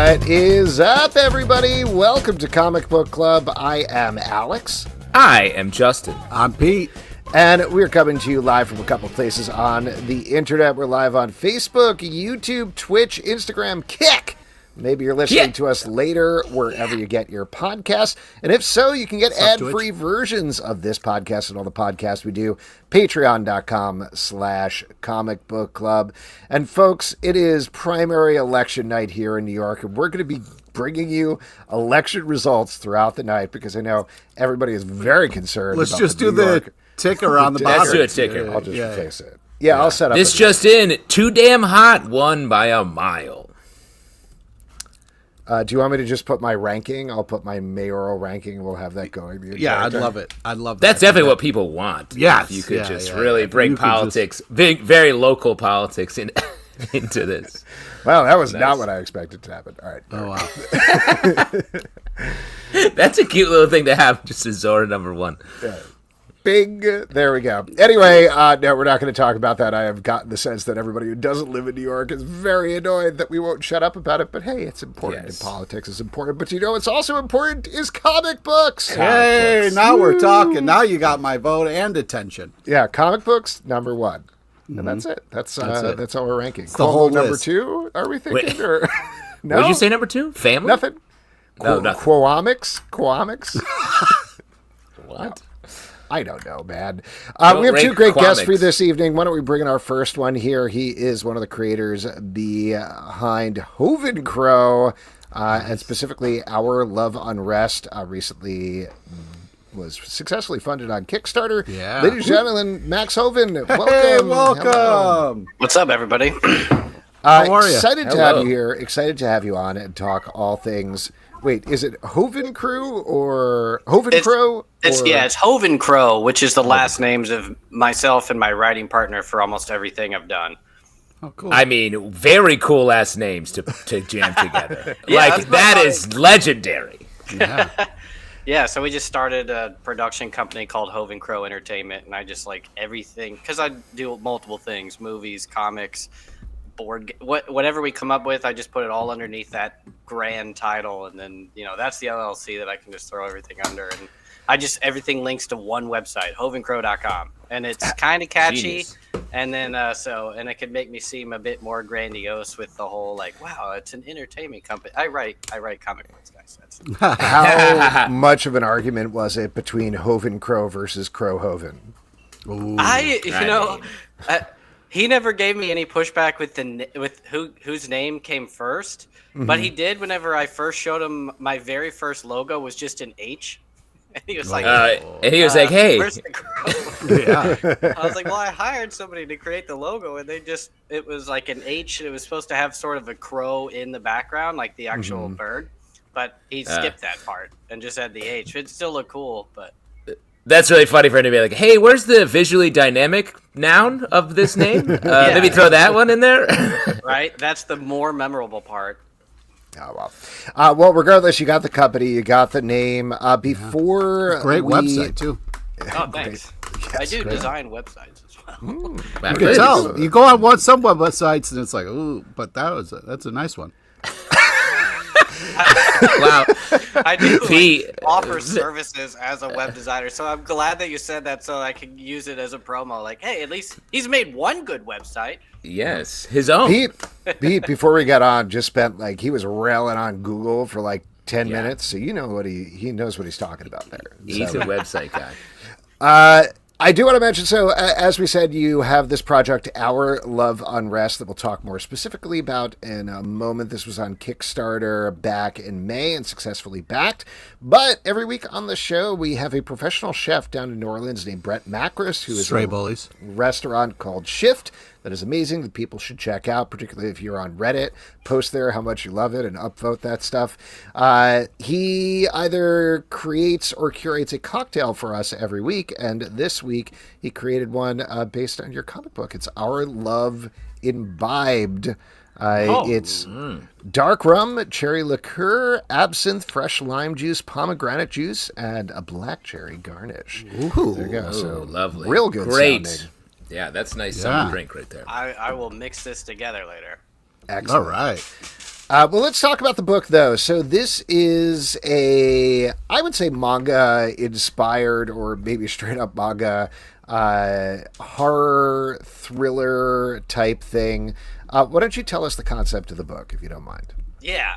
What is up, everybody? Welcome to Comic Book Club. I am Alex. I am Justin. I'm Pete. And we're coming to you live from a couple places on the internet. We're live on Facebook, YouTube, Twitch, Instagram, Kick. Maybe you're listening to us later wherever you get your podcasts. And if so, you can get ad-free versions of this podcast and all the podcasts we do. Patreon.com/Comic Book Club. And folks, it is primary election night here in New York. And we're going to be bringing you election results throughout the night because I know everybody is very concerned. Let's about just the do New the York ticker on the bottom. Let's do a ticker. I'll just face it. Yeah, I'll set up. This just in, too damn hot, won by a mile. Do you want me to just put my ranking? I'll put my mayoral ranking. We'll have that going. Yeah, I'd love it. I'd love that. That's definitely what people want. Yes. If you could really bring politics, big, very local politics into this. Well, that was not what I expected to happen. All right. Oh, wow. That's a cute little thing to have, just as Zora number one. Yeah. Big. There we go. Anyway, no, we're not going to talk about that. I have gotten the sense that everybody who doesn't live in New York is very annoyed that we won't shut up about it. But hey, it's important. Yes. And politics is important. But you know what's also important is comic books. Hey, now we're talking. Now you got my vote and attention. Yeah, comic books, number one. And that's it. That's how we're ranking. It's the whole number list. 2, are we thinking? Wait. Or no? What did you say, number 2? Family? Nothing. No, nothing. Quomics? What? I don't know, man. We have 2 great guests for you this evening. Why don't we bring in our first one here? He is one of the creators behind Hoven Crow, and specifically Our Love Unrest. Recently was successfully funded on Kickstarter. Yeah. Ladies and gentlemen, Max Hoven, welcome. Hey, welcome. Hello. What's up, everybody? How are you? Excited to have you here. Excited to have you on and talk all things. Wait, is it Hoven Crew or Hoven Crow? It's Hoven Crow, which is the last names of myself and my writing partner for almost everything I've done. Oh, cool. I mean, very cool last names to jam together. Yeah, that is legendary. Yeah. Yeah, so we just started a production company called Hoven Crow Entertainment, and I just like everything because I do multiple things: movies, comics, whatever we come up with. I just put it all underneath that grand title, and then that's the LLC that I can just throw everything under, and everything links to one website, hovencrow.com, and it's kind of catchy. Genius. And then and it could make me seem a bit more grandiose with the whole wow, it's an entertainment company. I write comic books, guys. How much of an argument was it between Hoven Crow versus Crow Hoven? Ooh. He never gave me any pushback with whose name came first, but he did whenever I first showed him my very first logo was just an H. And he was like, "Hey, where's the crow?" Yeah. I was like, "Well, I hired somebody to create the logo, and it was like an H, and it was supposed to have sort of a crow in the background, like the actual bird, but he skipped that part and just had the H. It still looked cool, but." That's really funny for him to be like, hey, where's the visually dynamic noun of this name? Maybe throw that one in there. Right? That's the more memorable part. Oh, well. Well, regardless, you got the company, you got the name. Great website, too. Oh, thanks. Yes, I do great. design websites as well. You can tell. You go on some websites, and it's like, ooh, but that's a nice one. Wow. I do offer services as a web designer, so I'm glad that you said that so I can use it as a promo. Like, hey, at least he's made one good website. Yes, his own. Pete, before we got on, just spent he was railing on Google for 10 minutes, so you know what he knows what he's talking about there. He's a website guy. I do want to mention, so as we said, you have this project, Our Love Unrest, that we'll talk more specifically about in a moment. This was on Kickstarter back in May and successfully backed. But every week on the show, we have a professional chef down in New Orleans named Brett Macris, who is Stray Bullies. Restaurant called Shift that is amazing that people should check out, particularly if you're on Reddit. Post there how much you love it and upvote that stuff. He either creates or curates a cocktail for us every week, and this week he created one based on your comic book. It's Our Love Imbibed. It's dark rum, cherry liqueur, absinthe, fresh lime juice, pomegranate juice, and a black cherry garnish. Ooh. There you go. So lovely. Real good Great. sounding. Yeah, that's nice summer drink right there. I will mix this together later. Excellent. All right. Well, let's talk about the book, though. So this is I would say, manga-inspired, or maybe straight-up manga, horror, thriller type thing. Why don't you tell us the concept of the book, if you don't mind? Yeah,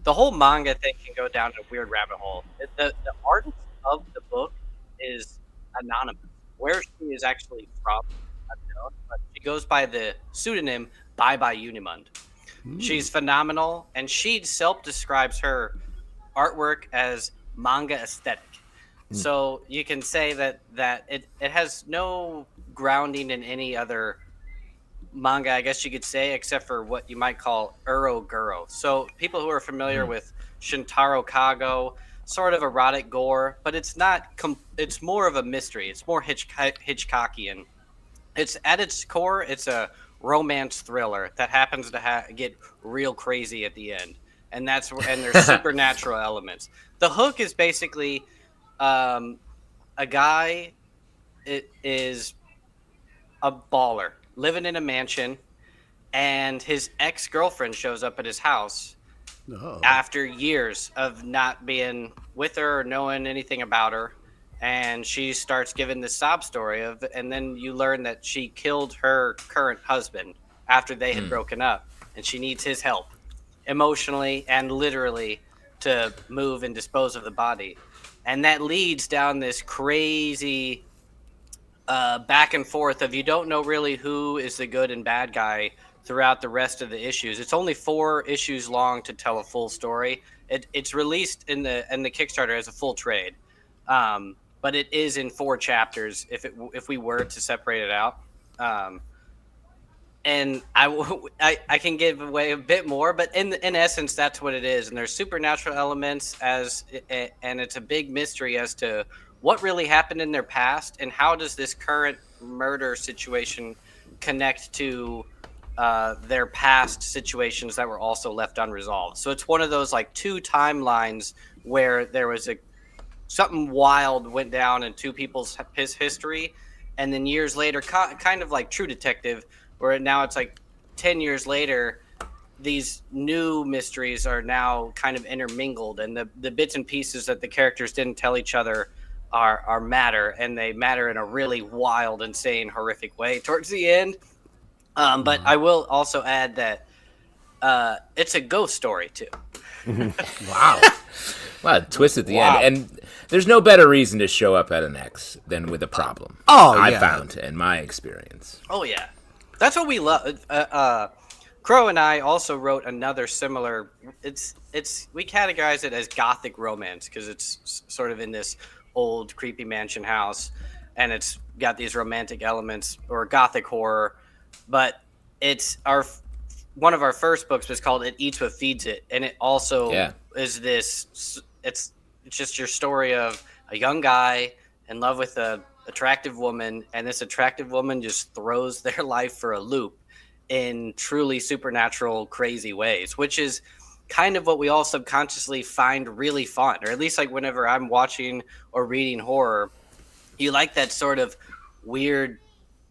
the whole manga thing can go down a weird rabbit hole. The artist of the book is anonymous. Where she is actually from, unknown, but she goes by the pseudonym Bye Bye Unimund. She's phenomenal, and she self-describes her artwork as manga aesthetic. So you can say that it has no grounding in any other manga, I guess you could say, except for what you might call Uroguro. So people who are familiar with Shintaro Kago, sort of erotic gore, but it's not. It's more of a mystery. It's more Hitchcockian. It's at its core, it's a romance thriller that happens to get real crazy at the end, and there's supernatural elements. The hook is basically a guy. It is a baller living in a mansion, and his ex-girlfriend shows up at his house after years of not being with her or knowing anything about her, and she starts giving this sob story and then you learn that she killed her current husband after they had broken up, and she needs his help emotionally and literally to move and dispose of the body, and that leads down this crazy back and forth of you don't know really who is the good and bad guy throughout the rest of the issues. It's only 4 issues long to tell a full story. It's released in the Kickstarter as a full trade, but it is in 4 chapters if we were to separate it out. And I can give away a bit more, but in essence, that's what it is. And there's supernatural elements and it's a big mystery as to what really happened in their past and how does this current murder situation connect to their past situations that were also left unresolved. So it's one of those like 2 timelines where there was something wild went down in 2 people's history, and then years later, kind of like True Detective, where now it's like 10 years later, these new mysteries are now kind of intermingled, and the bits and pieces that the characters didn't tell each other are matter, and they matter in a really wild, insane, horrific way towards the end. But I will also add that it's a ghost story too. Wow. Wow, twist at the end. And there's no better reason to show up at an X than with a problem. I found in my experience. Oh yeah. That's what we love. Crow and I also wrote another similar. We categorize it as gothic romance because it's sort of in this old creepy mansion house, and it's got these romantic elements or gothic horror. But it's one of our first books was called "It Eats What Feeds It," and it also is this. It's just your story of a young guy in love with a attractive woman, and this attractive woman just throws their life for a loop in truly supernatural, crazy ways, which is kind of what we all subconsciously find really fun, or at least like whenever I'm watching or reading horror, you like that sort of weird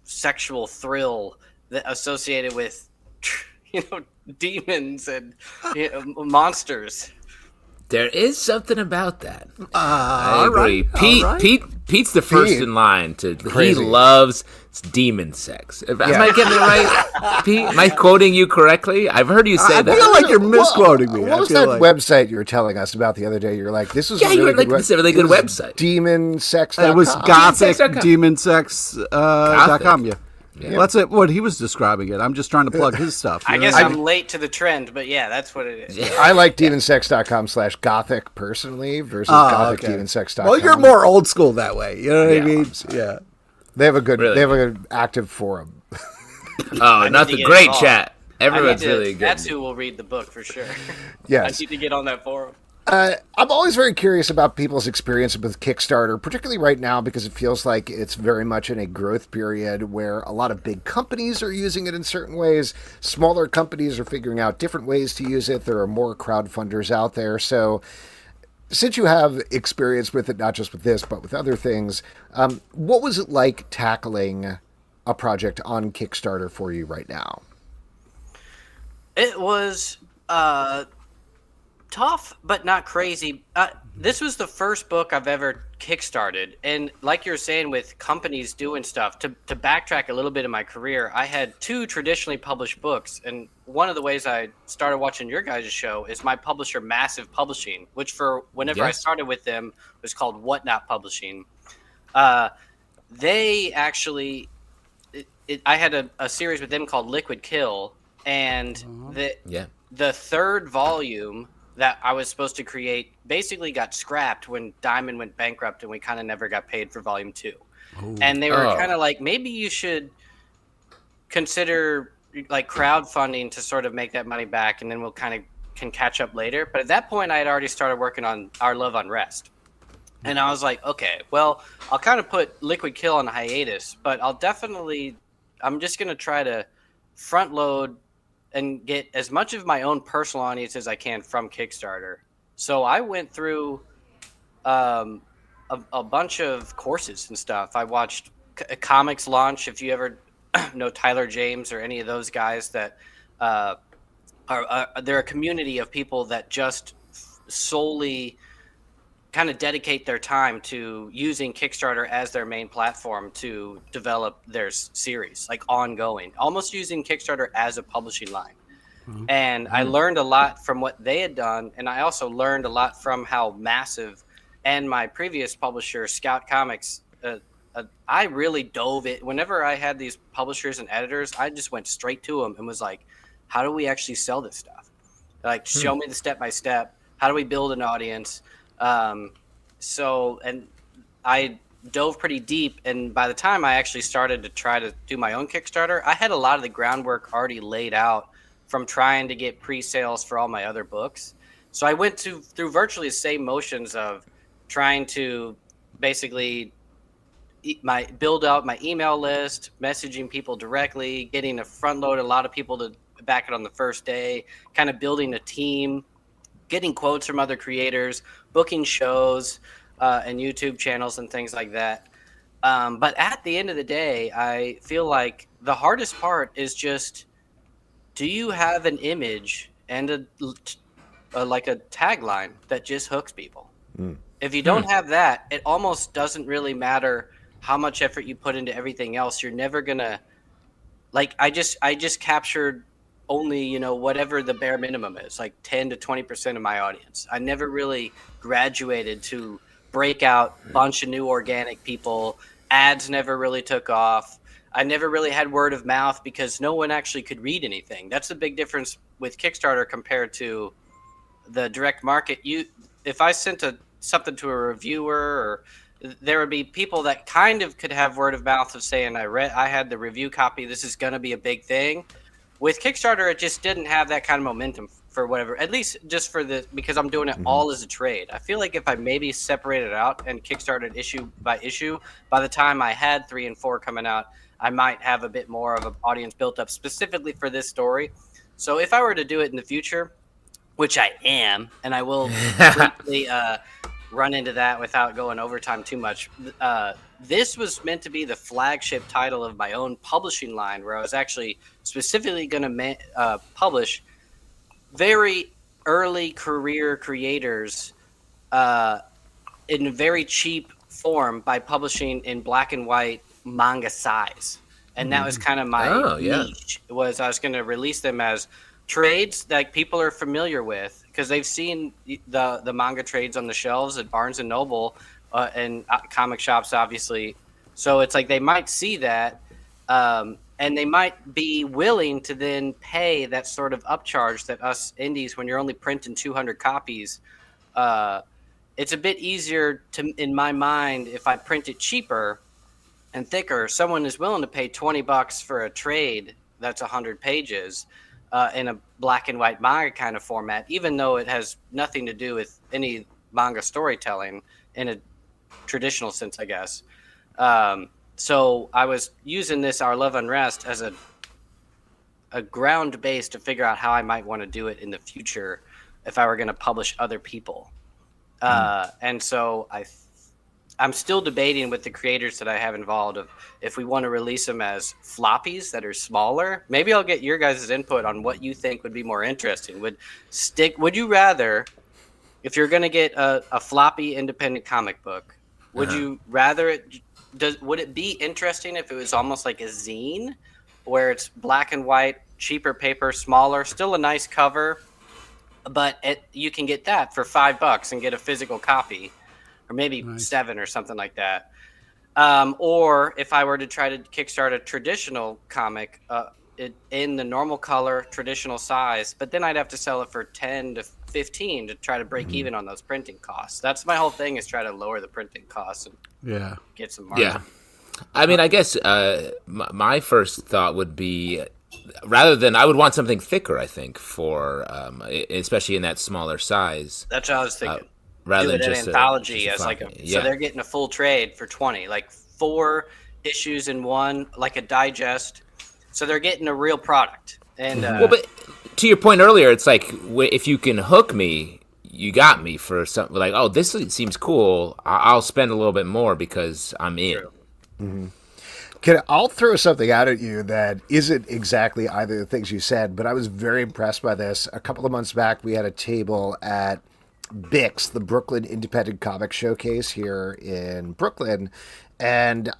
sexual thrill that associated with, demons and monsters. There is something about that. I agree. Pete's the first in line to. Crazy. He loves demon sex. Am I getting it right, Pete? Am I quoting you correctly? I've heard you say that. I feel like you're misquoting me. What was that website you were telling us about the other day? You're like, this is you were like, this is a really good website. Demonsex.com. It was gothicdemonsex.com. Yeah. Well, that's it. What he was describing it. I'm just trying to plug his stuff. I guess I'm late to the trend, but yeah, that's what it is. I like demonsex.com/gothic personally versus gothicdemonsex.com. Well, you're more old school that way. You know what I mean? Yeah. They have a good active forum. Not the great chat. Everyone's really good. That's who will read the book for sure. Yes. I need to get on that forum. I'm always very curious about people's experience with Kickstarter, particularly right now, because it feels like it's very much in a growth period where a lot of big companies are using it in certain ways. Smaller companies are figuring out different ways to use it. There are more crowdfunders out there. So since you have experience with it, not just with this, but with other things, what was it like tackling a project on Kickstarter for you right now? It was Tough, but not crazy. This was the first book I've ever kickstarted, and like you're saying, with companies doing stuff, to backtrack a little bit in my career, I had 2 traditionally published books, and one of the ways I started watching your guys' show is my publisher, Massive Publishing, which for whenever I started with them was called Whatnot Publishing. They actually, I had a series with them called Liquid Kill, and the third volume that I was supposed to create basically got scrapped when Diamond went bankrupt, and we kind of never got paid for volume 2. And they were kind of like, maybe you should consider like crowdfunding to sort of make that money back, and then we'll kind of can catch up later. But at that point, I had already started working on Our Love Unrest. And I was like, okay, well, I'll kind of put Liquid Kill on hiatus, but I'm just going to try to front load and get as much of my own personal audience as I can from Kickstarter. So I went through a bunch of courses and stuff. I watched Comics Launch. If you ever know Tyler James or any of those guys, that they're a community of people that just solely kind of dedicate their time to using Kickstarter as their main platform to develop their series, like ongoing, almost using Kickstarter as a publishing line. And I learned a lot from what they had done, and I also learned a lot from how Massive and my previous publisher, Scout Comics, I really dove it. Whenever I had these publishers and editors, I just went straight to them and was like, how do we actually sell this stuff? Like, show me the step-by-step. How do we build an audience? And I dove pretty deep, and by the time I actually started to try to do my own Kickstarter, I had a lot of the groundwork already laid out from trying to get pre-sales for all my other books. So I went through virtually the same motions of trying to basically build out my email list, messaging people directly, getting a front load a lot of people to back it on the first day, kind of building a team, getting quotes from other creators, booking shows and YouTube channels and things like that. But at the end of the day, I feel like the hardest part is just, do you have an image and like a tagline that just hooks people? If you don't have that, it almost doesn't really matter how much effort you put into everything else. You're never gonna, like, I just captured only, whatever the bare minimum is, like 10 to 20% of my audience. I never really graduated to break out a bunch of new organic people. Ads never really took off. I never really had word of mouth because no one actually could read anything. That's the big difference with Kickstarter compared to the direct market. If I sent something to a reviewer, or there would be people that kind of could have word of mouth of saying, I had the review copy, this is going to be a big thing. With Kickstarter, it just didn't have that kind of momentum for whatever, at least just for because I'm doing it all as a trade. I feel like if I maybe separated out and Kickstarted issue by issue, by the time I had 3 and 4 coming out, I might have a bit more of an audience built up specifically for this story. So if I were to do it in the future, which I am, and I will briefly run into that without going overtime too much, this was meant to be the flagship title of my own publishing line, where I was actually specifically going to publish very early career creators in very cheap form by publishing in black and white manga size. And that was kind of my niche. I was going to release them as trades that people are familiar with, because they've seen the manga trades on the shelves at Barnes and Noble and comic shops, obviously. So it's like they might see that, and they might be willing to then pay that sort of upcharge that us indies, when you're only printing 200 copies, it's a bit easier in my mind, if I print it cheaper and thicker, someone is willing to pay $20 for a trade that's 100 pages in a black and white manga kind of format, even though it has nothing to do with any manga storytelling in a traditional sense, I guess. So I was using this Our Love Unrest as a ground base to figure out how I might want to do it in the future if I were going to publish other people. And so I'm still debating with the creators that I have involved of if we want to release them as floppies that are smaller. Maybe I'll get your guys' input on what you think would be more interesting. Would you rather, if you're going to get a floppy independent comic book, would you rather would it be interesting if it was almost like a zine where it's black and white, cheaper paper, smaller, still a nice cover, but you can get that for $5 and get a physical copy, or maybe $7 or something like that. Or if I were to try to kickstart a traditional comic in the normal color, traditional size, but then I'd have to sell it for 10 to 15 to try to break even on those printing costs. That's my whole thing, is try to lower the printing costs and get some margin. Yeah. I mean, I guess my first thought would be, rather than, I would want something thicker, I think, for especially in that smaller size. That's what I was thinking. Rather than than just an anthology as like so they're getting a full trade for 20, like 4 issues in one, like a digest. So they're getting a real product. And but to your point earlier, it's like if you can hook me, you got me for something like, oh, this seems cool. I'll spend a little bit more because I'm in. Mm-hmm. I'll throw something out at you that isn't exactly either of the things you said, but I was very impressed by this. A couple of months back, we had a table at BIX, the Brooklyn Independent Comic Showcase here in Brooklyn, and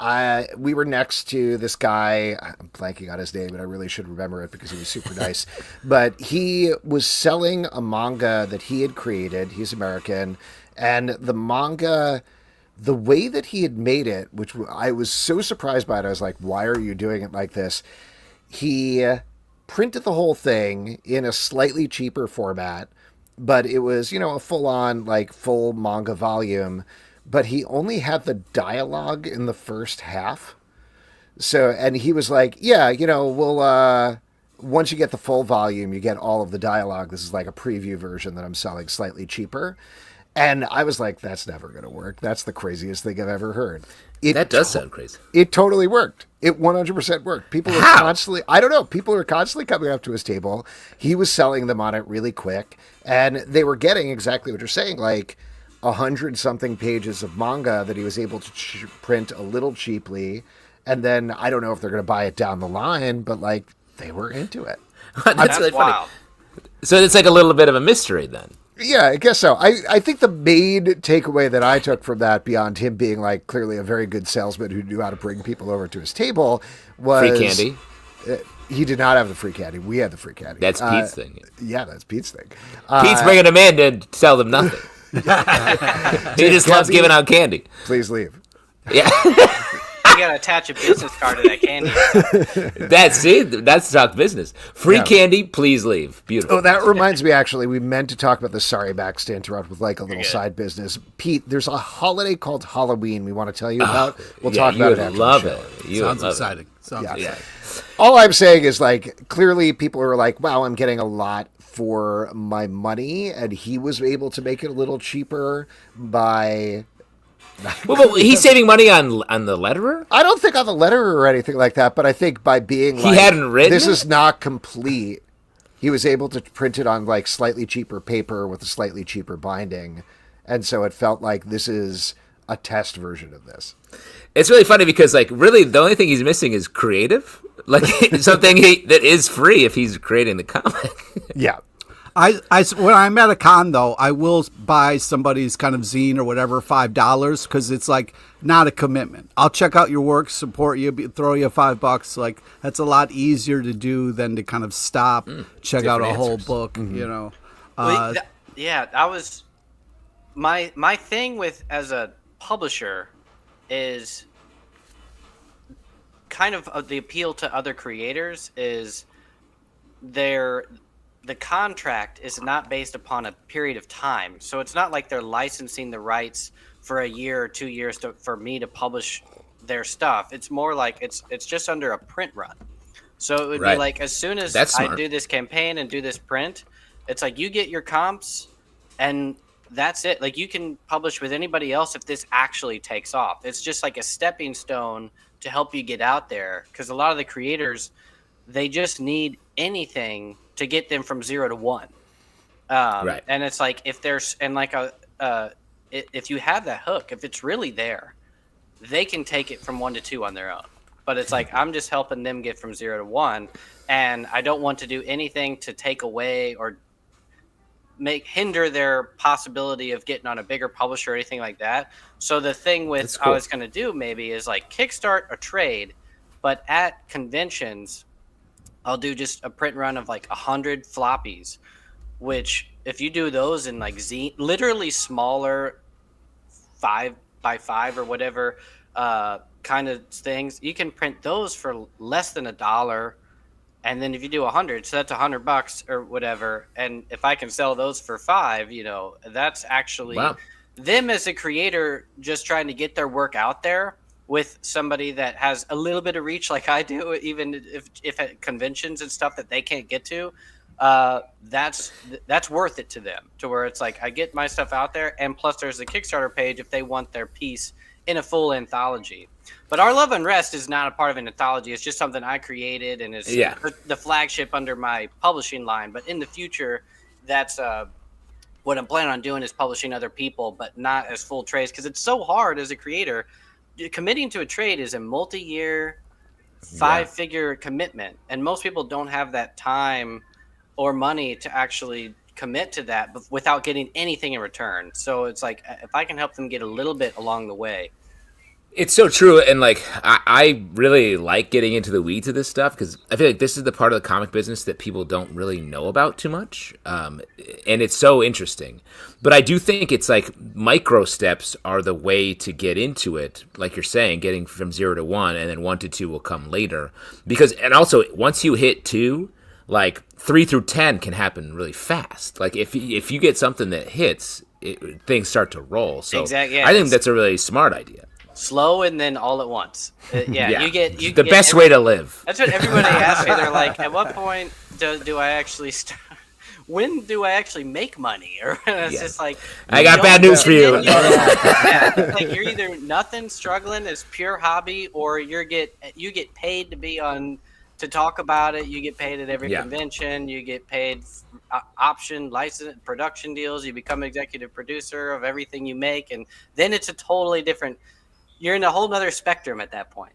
we were next to this guy. I'm blanking on his name, and I really should remember it because he was super nice. But he was selling a manga that he had created. He's American, and the manga, the way that he had made it, which I was so surprised by it, I was like, why are you doing it like this? He printed the whole thing in a slightly cheaper format, but it was, a full-on, full manga volume, but he only had the dialogue in the first half. So, and he was like, yeah, we'll, once you get the full volume, you get all of the dialogue. This is like a preview version that I'm selling slightly cheaper. And I was like, that's never going to work. That's the craziest thing I've ever heard. That does sound crazy. It totally worked. It 100% worked. People were constantly, I don't know, people were constantly coming up to his table. He was selling them on it really quick. And they were getting exactly what you're saying, 100-something pages of manga that he was able to print a little cheaply. And then I don't know if they're going to buy it down the line, but they were into it. That's really funny. So it's like a little bit of a mystery then. Yeah, I guess so. I think the main takeaway that I took from that, beyond him being clearly a very good salesman who knew how to bring people over to his table, was free candy. He did not have the free candy. We had the free candy. That's Pete's thing. Yeah, that's Pete's thing. Pete's bringing them in to sell them nothing. He just loves giving out candy. Please leave. Yeah. You gotta attach a business card to that candy. That's talk business. Free candy, please leave. Beautiful. Oh, that reminds me, actually, we meant to talk about this. Sorry, Max, to interrupt with a little side business. Pete, there's a holiday called Halloween we want to tell you about. We'll talk about it after love the show. it. Sounds exciting. Exciting. All I'm saying is, clearly people are like, wow, I'm getting a lot for my money, and he was able to make it a little cheaper by... Well, but he's saving money on the letterer? I don't think on the letterer or anything like that, but I think by being he hadn't written this it? Is not complete, he was able to print it on slightly cheaper paper with a slightly cheaper binding, and so it felt like this is a test version of this. It's really funny because really the only thing he's missing is creative, something that is free if he's creating the comic. Yeah. When I'm at a con, though, I will buy somebody's kind of zine or whatever, $5, because it's not a commitment. I'll check out your work, support you, throw you $5. That's a lot easier to do than to kind of stop, check out a whole book. That was my thing with as a publisher is kind of the appeal to other creators is the contract is not based upon a period of time. So it's not like they're licensing the rights for a year or 2 years for me to publish their stuff. It's more like it's just under a print run. So it would be as soon as I do this campaign and do this print, it's you get your comps and that's it. You can publish with anybody else if this actually takes off. It's just a stepping stone to help you get out there, because a lot of the creators, they just need anything to get them from 0 to 1. And it's if there's if you have that hook, if it's really there, they can take it from 1 to 2 on their own. But it's like, I'm just helping them get from 0 to 1, and I don't want to do anything to take away or hinder their possibility of getting on a bigger publisher or anything like that. So the thing with cool. I was going to do maybe is like kickstart a trade, but at conventions, I'll do just a print run of like 100 floppies, which if you do those in like literally smaller 5x5 or whatever kind of things, you can print those for less than $1. And then if you do 100, so that's $100 or whatever. And if I can sell those for $5, that's actually them as a creator just trying to get their work out there with somebody that has a little bit of reach like I do, even if at conventions and stuff that they can't get to. That's worth it to them, to where it's like I get my stuff out there, and plus there's a Kickstarter page if they want their piece in a full anthology. But our Love Unrest is not a part of an anthology. It's just something I created, and it's the flagship under my publishing line. But in the future, that's what I'm planning on doing, is publishing other people, but not as full trades, because it's so hard as a creator. Committing to a trade is a multi-year, 5-figure commitment, and most people don't have that time or money to actually commit to that without getting anything in return. So it's like, if I can help them get a little bit along the way. It's so true, and like I really like getting into the weeds of this stuff, because I feel like this is the part of the comic business that people don't really know about too much, and it's so interesting. But I do think it's like micro steps are the way to get into it, like you're saying, getting from 0 to 1, and then 1 to 2 will come later. And also once you hit 2, like 3 through 10 can happen really fast. Like if you get something that hits, things start to roll. So exactly, I think that's a really smart idea. Slow and then all at once. You get the best way to live. That's what everybody asks me. They're like, at what point do I actually start? When do I actually make money? Or it's just like, I got bad news for you. Like you're either nothing, struggling as pure hobby, or you get paid to talk about it. You get paid at every convention. You get paid option, license, production deals. You become executive producer of everything you make, and then it's a totally different. You're in a whole nother spectrum at that point.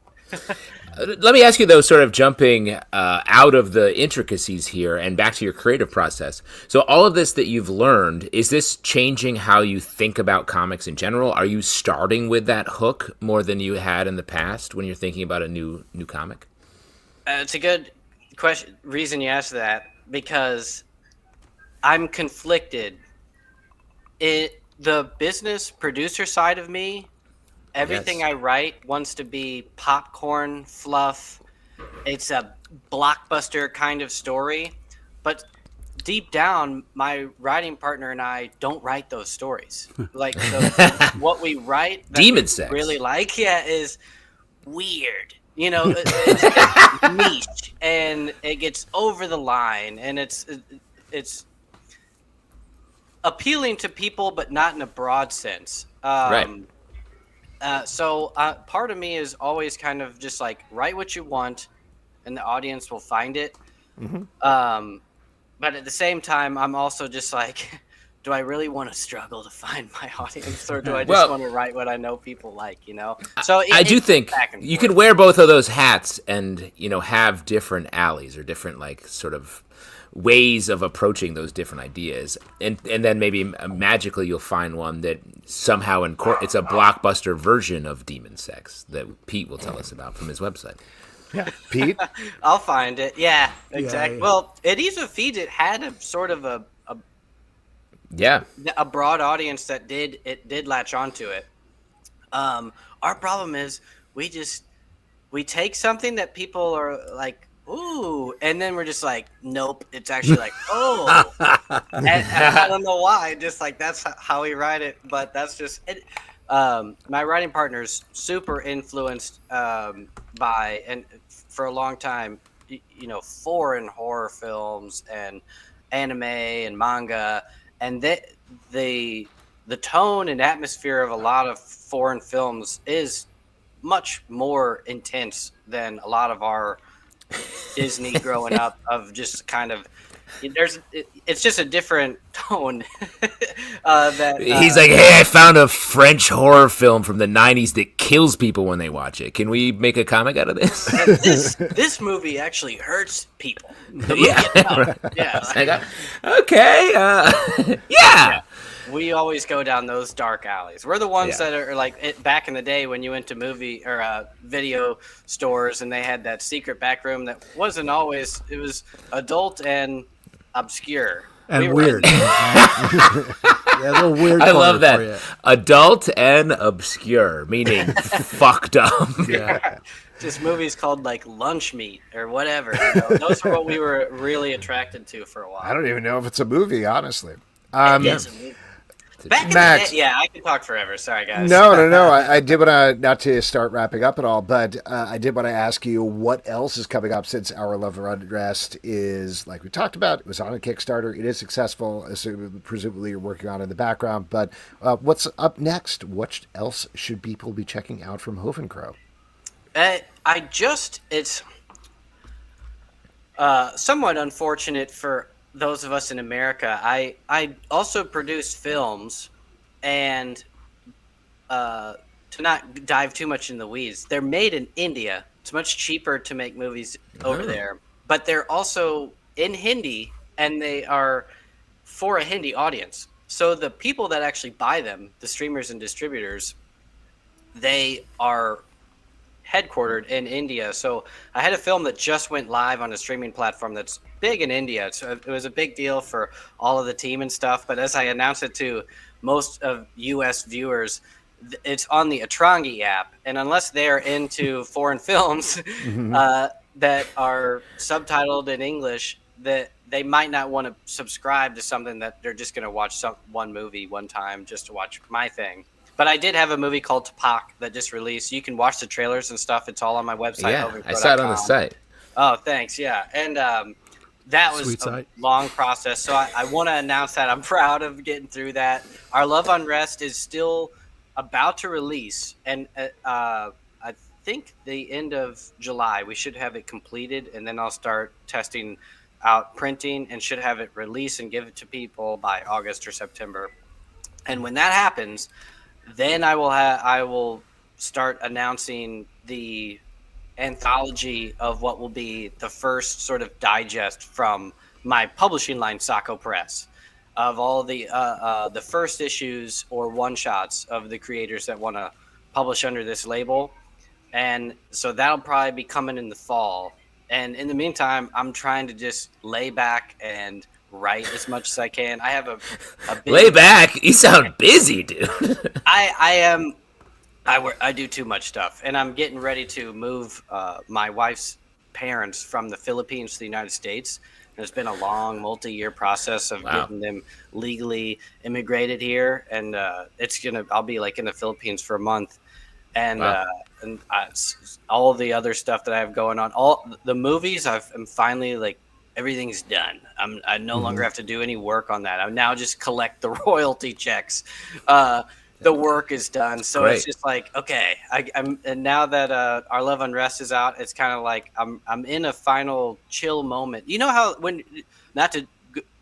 Let me ask you, though, sort of jumping out of the intricacies here and back to your creative process. So all of this that you've learned, is this changing how you think about comics in general? Are you starting with that hook more than you had in the past when you're thinking about a new comic? It's a good question. Reason you asked that, because I'm conflicted. The business producer side of me, everything I write wants to be popcorn fluff. It's a blockbuster kind of story. But deep down, my writing partner and I don't write those stories. Like what we write that Demon we sex. really like, is weird. It's niche, and it gets over the line, and it's appealing to people, but not in a broad sense. Right. So part of me is always kind of just like, write what you want, and the audience will find it. Mm-hmm. But at the same time, I'm also just like, do I really want to struggle to find my audience, or do I just want to write what I know people like? So I do think you could wear both of those hats and have different alleys or different like sort of ways of approaching those different ideas, and then maybe magically you'll find one that somehow it's a blockbuster version of Demon Sex that Pete will tell us about from his website. Yeah, Pete. I'll find it. Yeah, exactly. Yeah. Well, Adhesive Feeds, it had a sort of a broad audience that did latch onto it. Our problem is we take something that people are like, ooh, and then we're just like, nope, it's actually like, oh. and I don't know why, just like that's how we write it, but that's just it. My writing partner's super influenced by, and for a long time, foreign horror films and anime and manga, and the tone and atmosphere of a lot of foreign films is much more intense than a lot of our Disney growing up, of just kind of it's just a different tone. He's like, hey, I found a French horror film from the 90s that kills people when they watch it. Can we make a comic out of this? This movie actually hurts people. Yeah. Okay. Yeah. We always go down those dark alleys. We're the ones that are like back in the day when you went to movie or video stores and they had that secret back room that wasn't always. It was adult and obscure and weird. Yeah, a little weird. I love that. Adult and obscure, meaning fucked up. Yeah. Just movies called like Lunch Meat or whatever. You know? Those are what we were really attracted to for a while. I don't even know if it's a movie, honestly. It is a movie. Back in Max, the day, I can talk forever. Sorry, guys. No. I did want to, not to start wrapping up at all, but I did want to ask you what else is coming up since Our Love Unrest is, like we talked about, it was on a Kickstarter. It is successful, presumably you're working on it in the background. But what's up next? What else should people be checking out from Hoven Crow? It's somewhat unfortunate for those of us in America. I also produce films, and to not dive too much in the weeds, they're made in India. It's much cheaper to make movies over there, but they're also in Hindi, and they are for a Hindi audience. So the people that actually buy them, the streamers and distributors, they are headquartered in India. So I had a film that just went live on a streaming platform that's big in India. So it was a big deal for all of the team and stuff. But as I announced it to most of U.S. viewers, it's on the Atrangi app. And unless they're into foreign films that are subtitled in English, that they might not want to subscribe to something that they're just going to watch one movie one time just to watch my thing. But I did have a movie called Tapak that just released. You can watch the trailers and stuff. It's all on my website. Yeah, I saw it on the site. Oh, thanks. Yeah. And that was a long process. So I want to announce that. I'm proud of getting through that. Our Love Unrest is still about to release. And I think the end of July, we should have it completed. And then I'll start testing out printing and should have it released and give it to people by August or September. And when that happens, then I will start announcing the anthology of what will be the first sort of digest from my publishing line, Sacco Press, of all the first issues or one shots of the creators that want to publish under this label. And so that'll probably be coming in the fall. And in the meantime, I'm trying to just lay back and write as much as I can. I have a big... Lay back. You sound busy, dude. I do too much stuff, and I'm getting ready to move my wife's parents from the Philippines to the United States. There's been a long multi-year process of getting them legally immigrated here, and I'll be like in the Philippines for a month, and all the other stuff that I have going on, all the movies, I'm finally like, everything's done. I no longer have to do any work on that. I now just collect the royalty checks. The work is done. So It's just like, okay, and now that Our Love Unrest is out, it's kind of like I'm in a final chill moment. You know how not to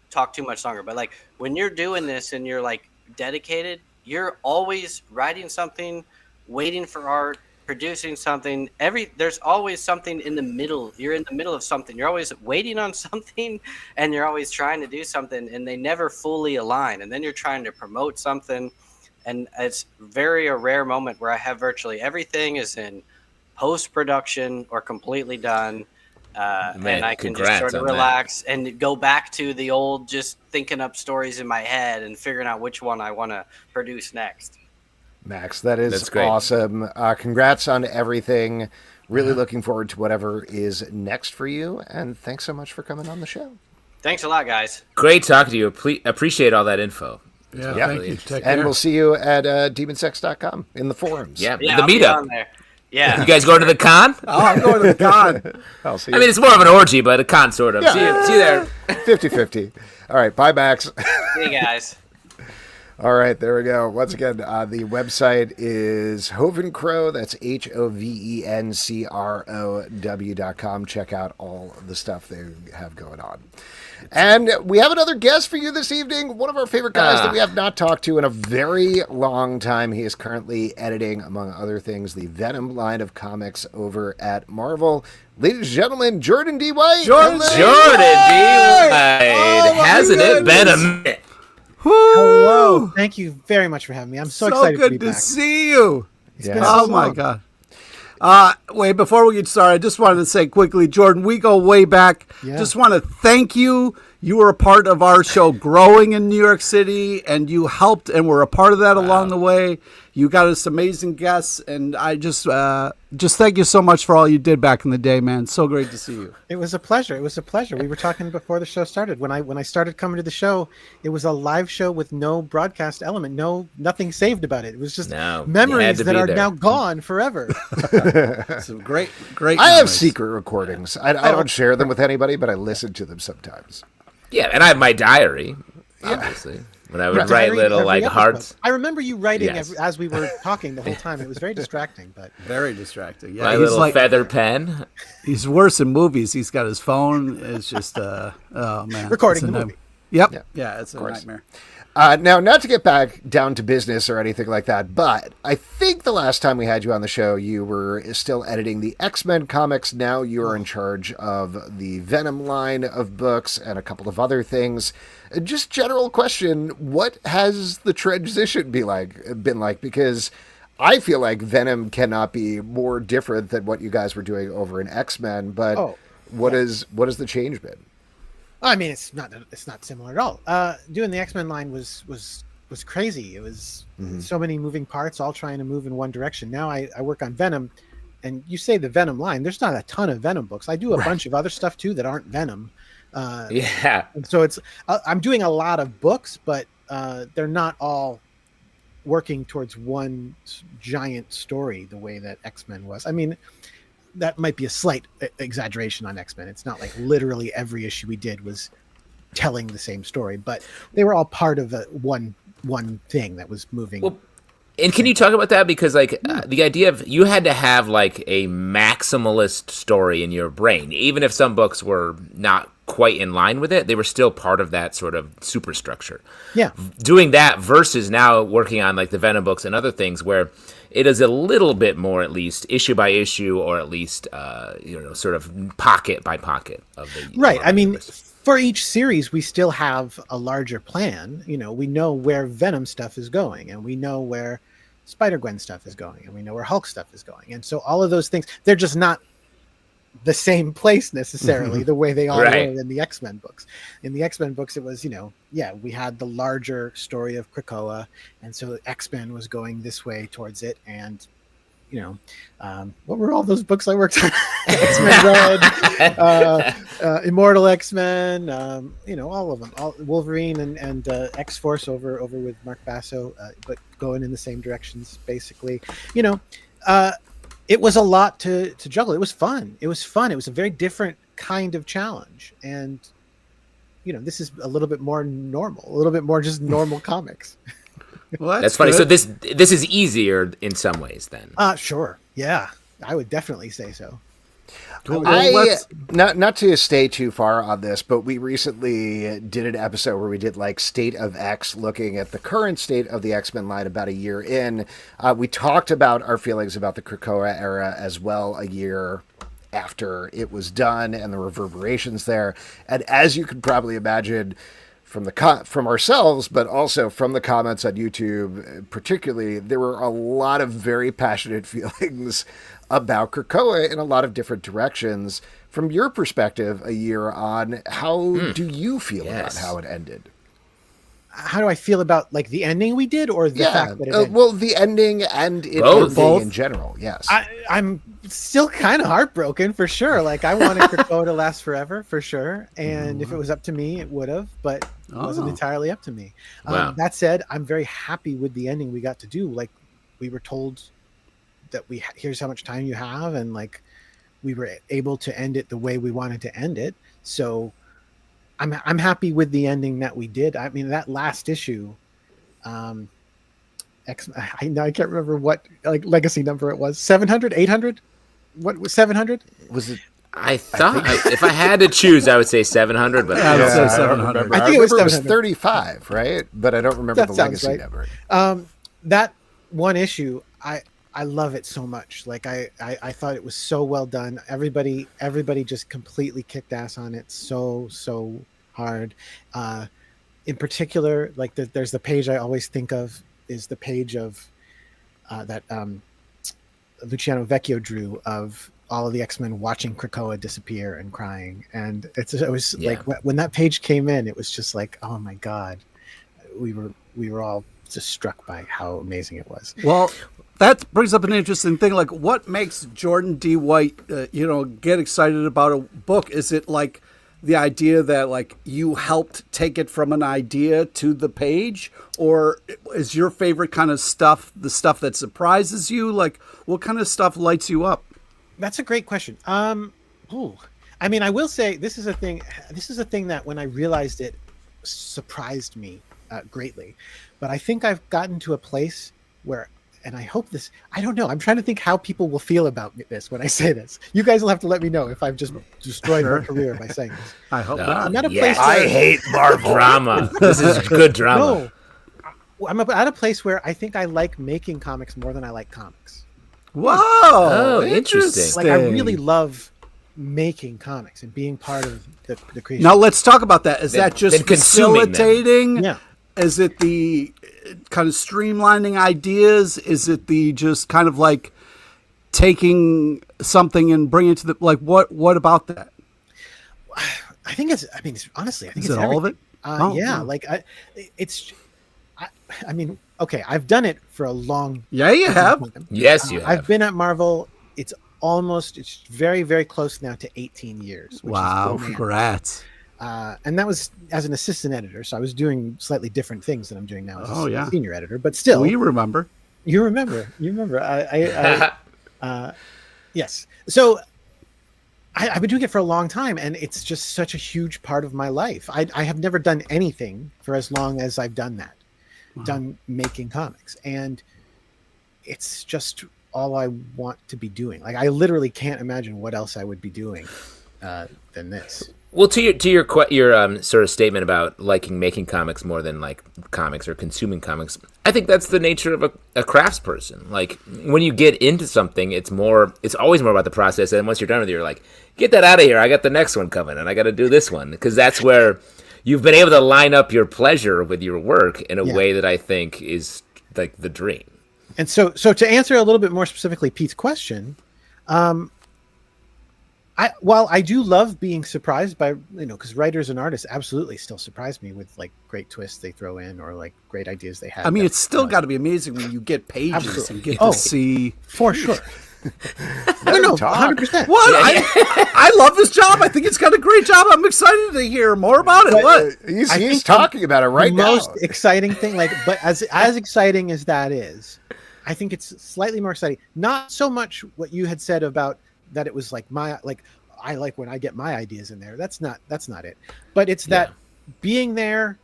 talk too much longer, but like when you're doing this and you're like dedicated, you're always writing something, waiting for art, producing something. There's always something in the middle. You're in the middle of something. You're always waiting on something, and you're always trying to do something, and they never fully align. And then you're trying to promote something, and it's a rare moment where I have virtually everything is in post-production or completely done, and I can just sort of relax and go back to the old, just thinking up stories in my head and figuring out which one I want to produce next. Max, that's awesome. Congrats on everything. Really looking forward to whatever is next for you. And thanks so much for coming on the show. Thanks a lot, guys. Great talking to you. Appreciate all that info. Yeah, thank you. Take care. And we'll see you at demonsex.com in the forums. Yeah, the I'll meetup. There. Yeah. You guys going to the con? Oh, I'm going to the con. I'll see you. I mean, it's more of an orgy, but a con sort of. Yeah. See you there. 50-50. All right. Bye, Max. See you guys. All right, there we go. Once again, the website is Hovencrow. That's HOVENCROW.com. Check out all the stuff they have going on. And we have another guest for you this evening. One of our favorite guys that we have not talked to in a very long time. He is currently editing, among other things, the Venom line of comics over at Marvel. Ladies and gentlemen, Jordan D. White. Jordan D. White. Hasn't it been a minute? Hello. Thank you very much for having me. I'm so excited to be back. So good to see you. It's been so long. My God. Wait, before we get started, I just wanted to say quickly, Jordan, we go way back. Yeah. Just want to thank you. You were a part of our show growing in New York City, and you helped and were a part of that along the way. You got us amazing guests, and I just thank you so much for all you did back in the day, man. So great to see you. It was a pleasure. It was a pleasure. We were talking before the show started. When I started coming to the show, it was a live show with no broadcast element, nothing saved about it. It was just memories that are now gone forever. Some great. I have secret recordings. I don't share them with anybody, but I listen to them sometimes. Yeah, and I have my diary, obviously. When I would write little hearts. I remember you writing as we were talking the whole time. It was very distracting, but very distracting. Yeah, my little feather pen. He's worse in movies. He's got his phone. It's just oh man, recording the movie. Yep. Yeah, it's a nightmare. Now, not to get back down to business or anything like that, but I think the last time we had you on the show, you were still editing the X-Men comics. Now you're in charge of the Venom line of books and a couple of other things. Just general question, what has the transition been like? Because I feel like Venom cannot be more different than what you guys were doing over in X-Men, but what has the change been? I mean, it's not similar at all. Doing the X-Men line was crazy. It was so many moving parts, all trying to move in one direction. Now I work on Venom, and you say the Venom line. There's not a ton of Venom books. I do a bunch of other stuff too that aren't Venom. And so it's I'm doing a lot of books, but they're not all working towards one giant story the way that X-Men was. I mean, that might be a slight exaggeration on X-Men. It's not like literally every issue we did was telling the same story, but they were all part of one thing that was moving. Well, and can you talk about that? Because the idea of you had to have like a maximalist story in your brain, even if some books were not quite in line with it, they were still part of that sort of superstructure. Yeah. Doing that versus now working on like the Venom books and other things where it is a little bit more, at least issue by issue, or at least sort of pocket by pocket of the right. I mean, for each series, we still have a larger plan. You know, we know where Venom stuff is going, and we know where Spider-Gwen stuff is going, and we know where Hulk stuff is going, and so all of those things, they're just not the same place necessarily the way they all were in the X-Men books. In the X-Men books, it was, we had the larger story of Krakoa, and so X-Men was going this way towards it, and what were all those books I worked on? X-Men Red, Immortal X-Men, all of them, Wolverine and X-Force over with Mark Basso, but going in the same directions, basically. It was a lot to juggle. It was fun. It was a very different kind of challenge. And, this is a little bit more normal, a little bit more just normal comics. Well, that's funny. So this is easier in some ways then. Sure. Yeah, I would definitely say so. Cool. Not to stay too far on this, but we recently did an episode where we did like State of X, looking at the current state of the X-Men line about a year in. We talked about our feelings about the Krakoa era as well a year after it was done and the reverberations there. And as you could probably imagine from ourselves, but also from the comments on YouTube, particularly, there were a lot of very passionate feelings about Krakoa in a lot of different directions. From your perspective, a year on, how do you feel about how it ended? How do I feel about like the ending we did, or the fact that it ended? Well, the ending and it ending in general. Yes, I'm still kind of heartbroken for sure. Like I wanted Krakoa to last forever for sure, and if it was up to me, it would have, but it wasn't entirely up to me. That said, I'm very happy with the ending we got to do. Like we were told that here's how much time you have, and like we were able to end it the way we wanted to end it. So I'm happy with the ending that we did. I mean, that last issue I can't remember what like legacy number it was. 700, 800? What was 700? Was it? I thought if I had to choose, I would say 700, but I would say I don't 700. remember. I think it was remember 700. 35, right? But I don't remember That the sounds legacy right. number. That one issue, I love it so much. Like I thought it was so well done. Everybody just completely kicked ass on it so hard. In particular, like there's the page I always think of is the page of that Luciano Vecchio drew of all of the X-Men watching Krakoa disappear and crying. And it was like when that page came in, it was just like, oh my God, we were all just struck by how amazing it was. Well, that brings up an interesting thing. Like, what makes Jordan D. White, get excited about a book? Is it like the idea that like you helped take it from an idea to the page, or is your favorite kind of stuff the stuff that surprises you? Like, what kind of stuff lights you up? That's a great question. I mean, I will say this is a thing that when I realized it surprised me greatly, but I think I've gotten to a place where, and I hope this, I don't know, I'm trying to think how people will feel about this when I say this. You guys will have to let me know if I've just destroyed my career by saying this. I hope not. I'm at a place where, I hate Marvel drama. This is good drama. No, I'm at a place where I think I like making comics more than I like comics. Whoa! Oh, interesting. Like, I really love making comics and being part of the creation. Now let's talk about that. Is that just consuming them. facilitating? Yeah. Is it the kind of streamlining ideas? Is it the just kind of like taking something and bringing it to the, like, what about that? I think it's, honestly, I think Is it's it all of it? Yeah. Like I mean, okay, I've done it for a long Yeah, you have. time. Yes, you have. I've been at Marvel. It's very, very close now to 18 years. Which Wow, is congrats. and that was as an assistant editor. So I was doing slightly different things than I'm doing now as yeah. a senior editor, but still. We remember. You remember. Yes. So I've been doing it for a long time, and it's just such a huge part of my life. I have never done anything for as long as I've done that, done making comics. And it's just all I want to be doing. Like, I literally can't imagine what else I would be doing than this. Well, to your sort of statement about liking making comics more than like comics or consuming comics, I think that's the nature of a craftsperson. Like, when you get into something, it's always more about the process. And once you're done with it, you're like, get that out of here. I got the next one coming, and I got to do this one, because that's where you've been able to line up your pleasure with your work in a way that I think is like the dream. And so to answer a little bit more specifically Pete's question, while I do love being surprised by, because writers and artists absolutely still surprise me with like great twists they throw in or like great ideas they have. I mean, it's still got to be amazing when you get pages Absolutely. and get to see. For sure. No, 100%. What? I love this job. I think it's got a great job. I'm excited to hear more about it. What? He's talking about it right now. The most exciting thing, but as exciting as that is, I think it's slightly more exciting. Not so much what you had said about that it was like I like when I get my ideas in there. That's not it. But it's that being there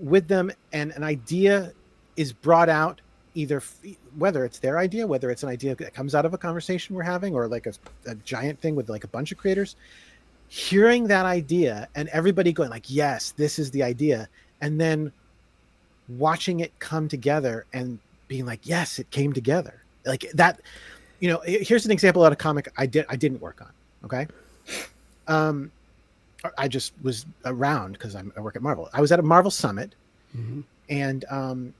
with them and an idea is brought out, either whether it's their idea, whether it's an idea that comes out of a conversation we're having, or like a giant thing with like a bunch of creators, hearing that idea and everybody going like, yes, this is the idea. And then watching it come together and being like, yes, it came together like that. Here's an example of a comic I didn't work on. Okay. I just was around because I work at Marvel. I was at a Marvel Summit, and I'm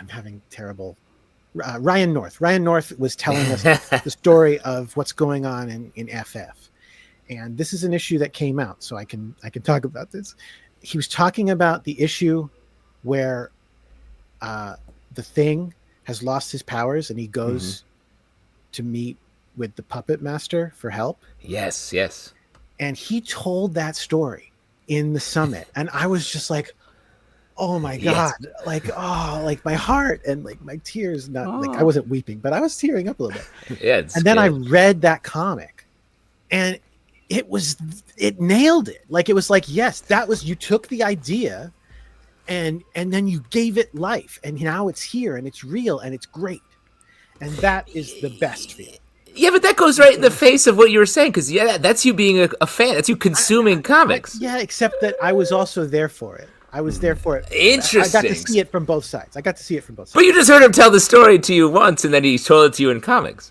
having terrible. Ryan North was telling us the story of what's going on in FF, and this is an issue that came out, so I can talk about this. He was talking about the issue where the Thing has lost his powers, and he goes to meet with the Puppet Master for help. Yes. And he told that story in the summit, and I was just like, oh my God, like my heart and like my tears, like I wasn't weeping, but I was tearing up a little bit. And then I read that comic, and it nailed it. Like, it was like, yes, you took the idea and then you gave it life, and now it's here and it's real and it's great, and that is the best feeling. Yeah, but that goes right in the face of what you were saying, because that's you being a fan. That's you consuming comics. Yeah, except that I was also there for it. I was there for it. Interesting. I got to see it from both sides. But you just heard him tell the story to you once, and then he told it to you in comics.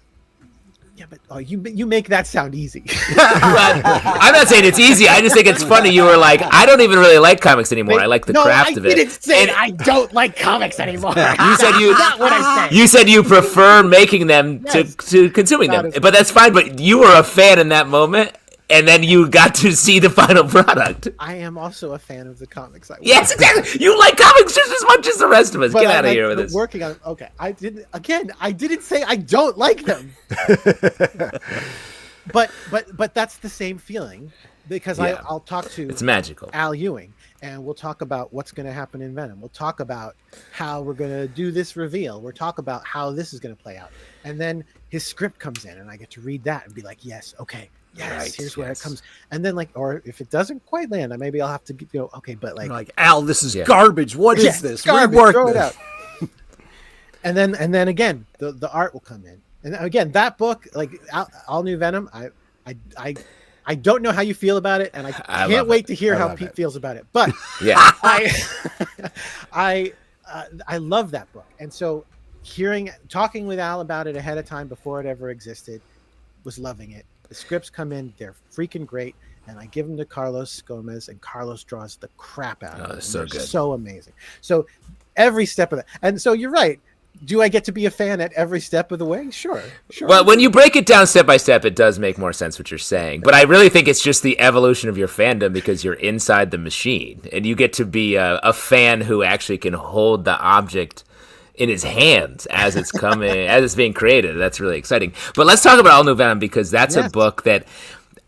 Yeah, but you make that sound easy. I'm not saying it's easy. I just think it's funny. You were like, I don't even really like comics anymore. I like the craft of it. I didn't say I don't like comics anymore. You said not what I said. You said you prefer making them to consuming them. But that's fine. But you were a fan in that moment, and then you got to see the final product. I am also a fan of the comics. Yes, exactly. You like comics just as much as the rest of us. Get out of here with this. Working on okay. I didn't say I don't like them. but that's the same feeling, because I'll talk to it's magical Al Ewing, and we'll talk about what's going to happen in Venom. We'll talk about how we're going to do this reveal. We'll talk about how this is going to play out, and then his script comes in, and I get to read that and be like, yes, okay. Yes, here's where it comes, and then or if it doesn't quite land, maybe I'll have to okay, but like Al, this is garbage. What is this? Garbage. Throw it out. and then again, the art will come in, and again that book, like All New Venom, I don't know how you feel about it, and I can't wait to hear how Pete feels about it. But I love that book, and so talking with Al about it ahead of time before it ever existed, was loving it. The scripts come in, they're freaking great, and I give them to Carlos Gomez, and Carlos draws the crap out of them. So good. So amazing. So every step of it. And so you're right. Do I get to be a fan at every step of the way? Sure. Well, when you break it down step by step, it does make more sense what you're saying. But I really think it's just the evolution of your fandom, because you're inside the machine, and you get to be a fan who actually can hold the object in his hands as it's coming, as it's being created. That's really exciting. But let's talk about All New Venom, because that's a book that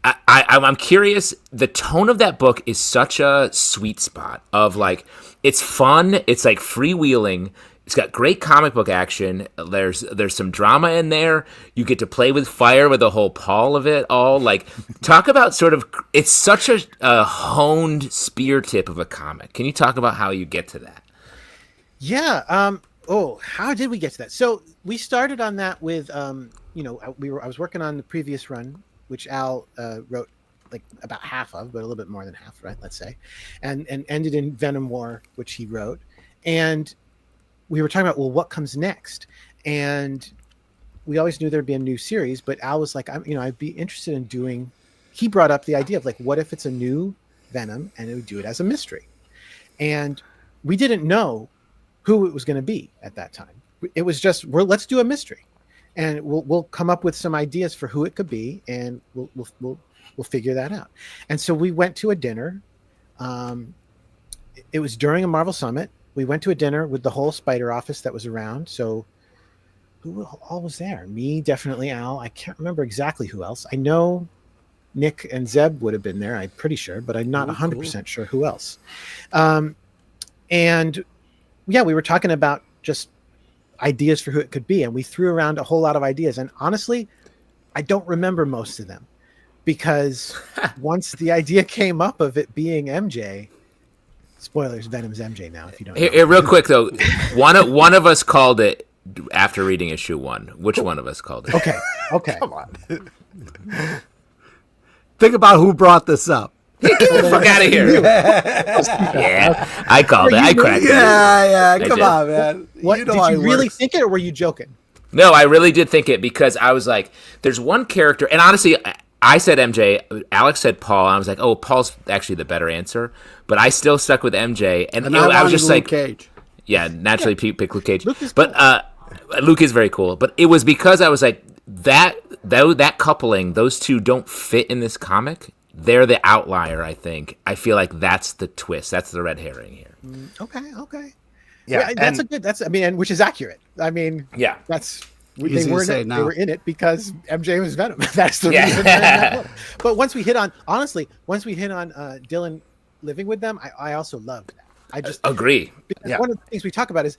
I'm curious. The tone of that book is such a sweet spot of like, it's fun. It's like freewheeling. It's got great comic book action. There's some drama in there. You get to play with fire with the whole Paul of it all. Like, talk about sort of, it's such a honed spear tip of a comic. Can you talk about how you get to that? Yeah. How did we get to that? So we started on that with, I was working on the previous run, which Al wrote like about half of, but a little bit more than half, right? Let's say, and ended in Venom War, which he wrote. And we were talking about, well, what comes next? And we always knew there'd be a new series, but Al was like, I'd be interested in doing, he brought up the idea of like, what if it's a new Venom and it would do it as a mystery? And we didn't know who it was going to be at that time. It was just, let's do a mystery, and we'll come up with some ideas for who it could be, and we'll figure that out. And so we went to a dinner. It was during a Marvel Summit. We went to a dinner with the whole Spider office that was around. So who all was there? Me, definitely Al. I can't remember exactly who else. I know Nick and Zeb would have been there, I'm pretty sure, but I'm not 100% sure who else. And yeah, we were talking about just ideas for who it could be, and we threw around a whole lot of ideas. And honestly, I don't remember most of them, because once the idea came up of it being MJ, spoilers, Venom's MJ now, if you don't know. Here, real quick though, one of us called it after reading issue 1. Which one of us called it? Okay. Come on. Think about who brought this up. Get the fuck out of here. Yeah, I called it. I cracked it. Yeah, come on, man. What, did you really think it, or were you joking? No, I really did think it, because I was like, there's one character, and honestly, I said MJ, Alex said Paul, and I was like, oh, Paul's actually the better answer, but I still stuck with MJ, and I was just like, Cage. Yeah, naturally Pete picked Luke Cage, but Luke is very cool, but it was because I was like, that coupling, those two don't fit in this comic. They're the outlier, I think. I feel like that's the twist. That's the red herring here. Okay. Yeah, and which is accurate. I mean, yeah, that's Easy they were in it because MJ was Venom. That's the reason they're in that book. But once we hit on Dylan living with them, I also loved that. I just agree. Yeah. One of the things we talk about is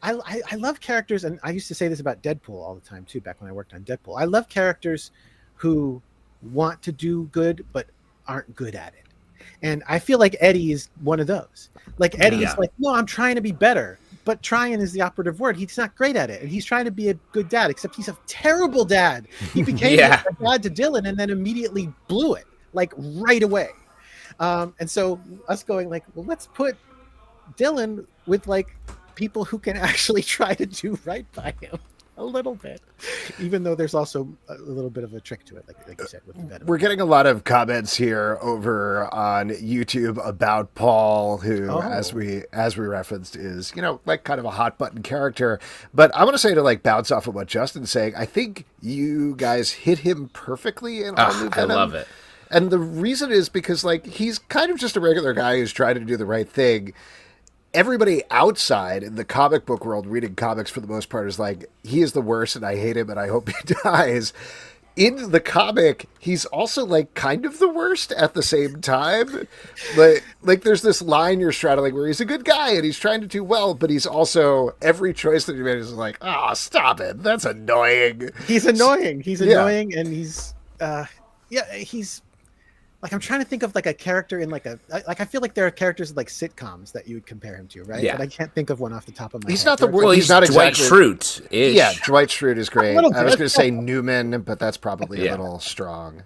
I love characters, and I used to say this about Deadpool all the time too, back when I worked on Deadpool. I love characters who want to do good but aren't good at it. And I feel like Eddie is one of those. Like Eddie is like, no, I'm trying to be better. But trying is the operative word. He's not great at it. And he's trying to be a good dad, except he's a terrible dad. He became a dad to Dylan and then immediately blew it, like right away. And so us going like, well, let's put Dylan with like people who can actually try to do right by him a little bit, even though there's also a little bit of a trick to it, like you said with Venom. We're getting a lot of comments here over on YouTube about Paul, who, as we referenced, is like kind of a hot button character. But I want to say, to like bounce off of what Justin's saying, I think you guys hit him perfectly in All New Venom. I love it. And the reason is because like he's kind of just a regular guy who's trying to do the right thing. Everybody outside in the comic book world reading comics for the most part is like, he is the worst and I hate him and I hope he dies. In the comic, he's also like kind of the worst at the same time. Like there's this line you're straddling where he's a good guy and he's trying to do well, but he's also, every choice that he made is like, stop it. That's annoying. He's annoying. He's annoying and he's like, I'm trying to think of like a character in like I feel like there are characters in like sitcoms that you would compare him to, right? Yeah. But I can't think of one off the top of my head. He's not the worst. Well, he's not Dwight Schrute. Yeah, Dwight Schrute is great. I was going to say Newman, but that's probably a little strong.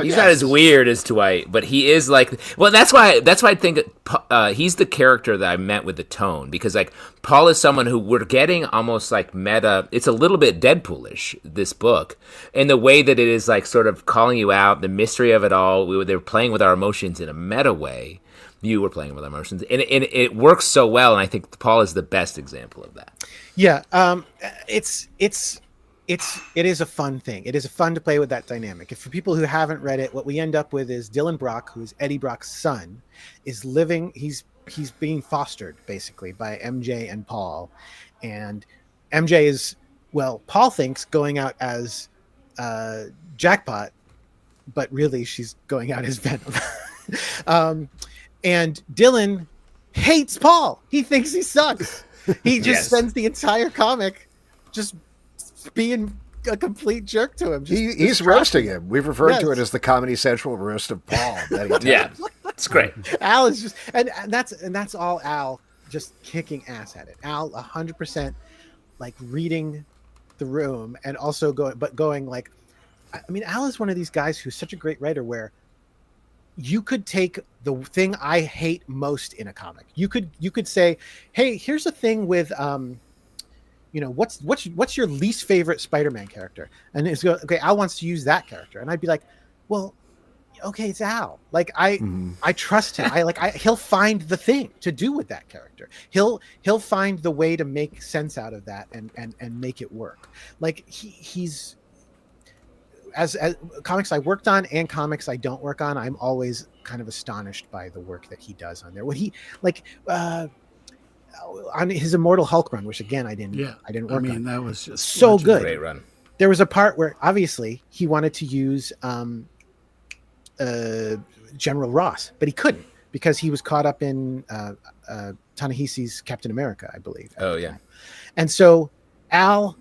He's not as weird as Dwight, but he is like. Well, that's why I think he's the character that I meant with the tone, because like Paul is someone who we're getting almost like meta. It's a little bit Deadpoolish, this book, in the way that it is like sort of calling you out, the mystery of it all. They were playing with our emotions in a meta way. You were playing with our emotions, and it works so well. And I think Paul is the best example of that. Yeah, it is a fun thing. It is fun to play with that dynamic. If for people who haven't read it, what we end up with is Dylan Brock, who's Eddie Brock's son, is living. He's being fostered basically by MJ and Paul, and MJ is, well, Paul thinks going out as Jackpot, but really she's going out as Venom. And Dylan hates Paul. He thinks he sucks. He just spends the entire comic just being a complete jerk to him. He's roasting him. We've referred to it as the Comedy Central roast of Paul. Yeah, it's great. Al is just and that's all Al just kicking ass at it. Al 100% like reading the room and also going like, I mean, Al is one of these guys who's such a great writer where you could take the thing I hate most in a comic. You could say, hey, here's a thing with what's your least favorite Spider-Man character? And it's okay, Al wants to use that character. And I'd be like, well, okay, it's Al. Like I trust him. He'll find the thing to do with that character. He'll find the way to make sense out of that and make it work. Like he's as comics I worked on and comics I don't work on, I'm always kind of astonished by the work that he does on there. What he like on his Immortal Hulk run, which again I didn't work on. That was just so good. Great run. There was a part where obviously he wanted to use General Ross, but he couldn't because he was caught up in Ta-Nehisi's Captain America, I believe. Oh yeah. And so Al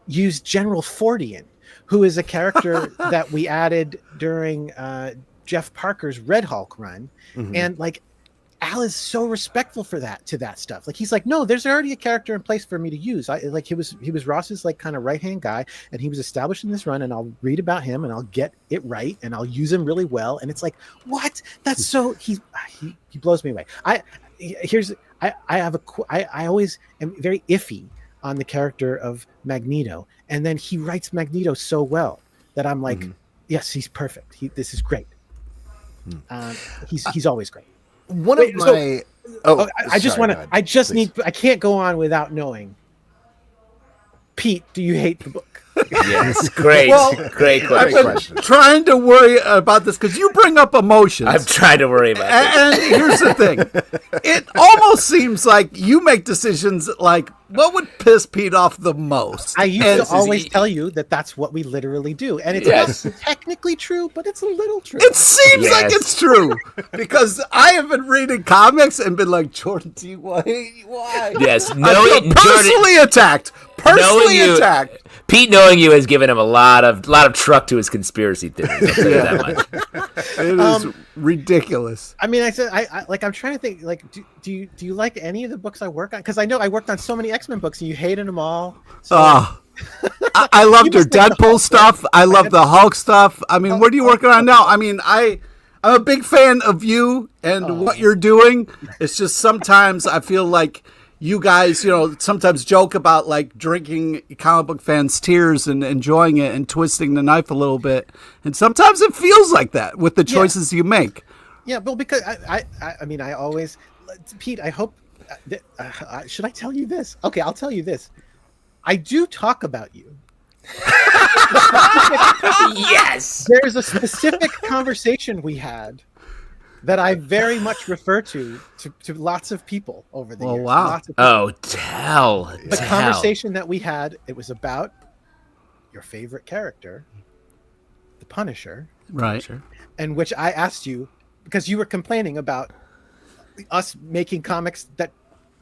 used General Fordian, who is a character that we added during Jeff Parker's Red Hulk run. And like Al is so respectful to that stuff. Like he's like, no, there's already a character in place for me to use. He was Ross's like kind of right-hand guy, and he was established in this run, and I'll read about him and I'll get it right and I'll use him really well. And it's like, what? That's so he blows me away. I always am very iffy on the character of Magneto, and then he writes Magneto so well that I'm like, yes, he's perfect. This is great. He's always great. I can't go on without knowing. Pete, do you hate the book? Yes, great. Great question. Trying to worry about this because you bring up emotions. I'm trying to worry about this. And here's the thing. It almost seems like you make decisions like, what would piss Pete off the most? I used to always tell you that that's what we literally do. And it's not technically true, but it's a little true. It seems like it's true. Because I have been reading comics and been like, Jordan, why? Yes. Personally attacked. Pete knowing you has given him a lot of truck to his conspiracy theories. I'll tell you that much. It is ridiculous. I mean, I said, I'm trying to think, like, do you like any of the books I work on? Because I know I worked on so many X-Men books, and you hated them all. So, I loved your Deadpool stuff. I love the Hulk stuff. I mean, what are you working on now? I mean, I'm a big fan of you and what you're doing. It's just sometimes I feel like you guys, sometimes joke about like drinking comic book fans' tears and enjoying it and twisting the knife a little bit. And sometimes it feels like that with the choices you make. Yeah, well, because I mean, I always, Pete, I hope, should I tell you this? Okay, I'll tell you this. I do talk about you. Yes. There's a specific conversation we had that I very much refer to lots of people over the years. Wow. Lots of people. Tell. The conversation that we had, it was about your favorite character, the Punisher. Right. Sure. And which I asked you, because you were complaining about us making comics that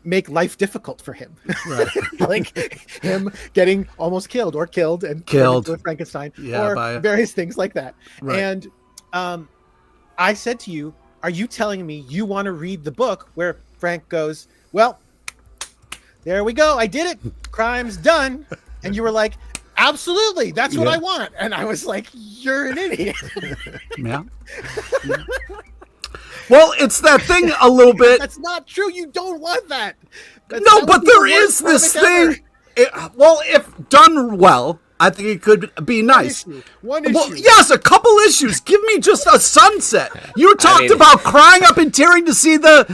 make life difficult for him. Right. Like him getting almost killed or killed with Frankenstein or various things like that. Right. And I said to you, are you telling me you want to read the book where Frank goes, well, there we go. I did it. Crime's done. And you were like, absolutely. That's what I want. And I was like, you're an idiot. Yeah. Well, it's that thing a little bit. That's not true. You don't want that. That But there is this thing. If done well, I think it could be nice. One issue. Well, yes, a couple issues. Give me just a sunset. You talked about crying up and tearing to see the,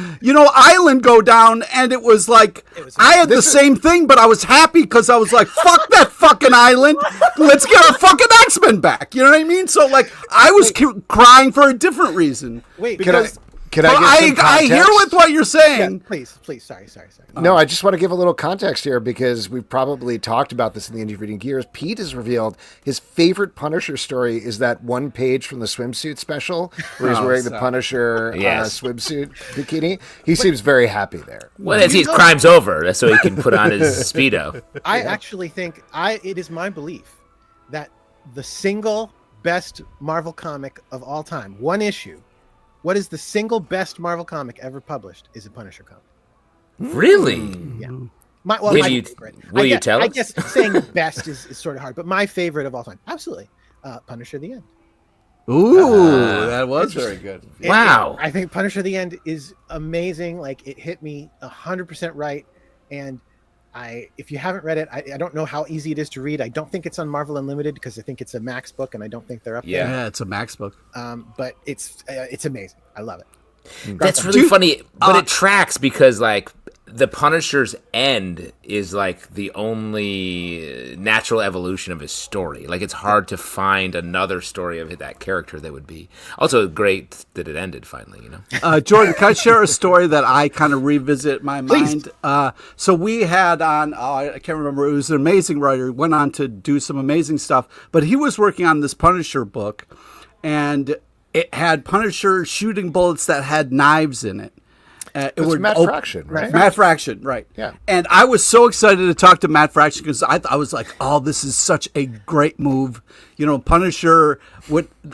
island go down, and it was like I had the same thing, but I was happy because I was like, "Fuck that fucking island. Let's get our fucking X-Men back." You know what I mean? So like, I was crying for a different reason. Wait, because. Can I hear with what you're saying. Yeah, please. Sorry. No, I just want to give a little context here because we've probably talked about this in the Indie Reading Gears. Pete has revealed his favorite Punisher story is that one page from the swimsuit special where he's wearing the Punisher swimsuit bikini. He seems very happy there. Well, his crime's over. That's so he can put on his Speedo. I actually think it is my belief that the single best Marvel comic of all time, one issue, what is the single best Marvel comic ever published is a Punisher comic. Really? Yeah. Will you tell us? I guess saying best is sort of hard, but my favorite of all time, absolutely, Punisher: The End. Ooh, that was very good. Wow. I think Punisher: The End is amazing. Like, it hit me 100% right. And if you haven't read it, I don't know how easy it is to read. I don't think it's on Marvel Unlimited because I think it's a Max book, and I don't think they're up there. Yeah, it's a Max book. But it's amazing. I love it. That's really funny, but it tracks because like the Punisher's end is like the only natural evolution of his story. Like it's hard to find another story of that character that would be also great that it ended finally. Jordan, can I share a story that I kind of revisit my mind? So we had on, I can't remember, it was an amazing writer. He went on to do some amazing stuff, but he was working on this Punisher book, and it had Punisher shooting bullets that had knives in it. It was Matt Fraction, right? Matt Fraction, right. Yeah. And I was so excited to talk to Matt Fraction because I was like, oh, this is such a great move. Punisher,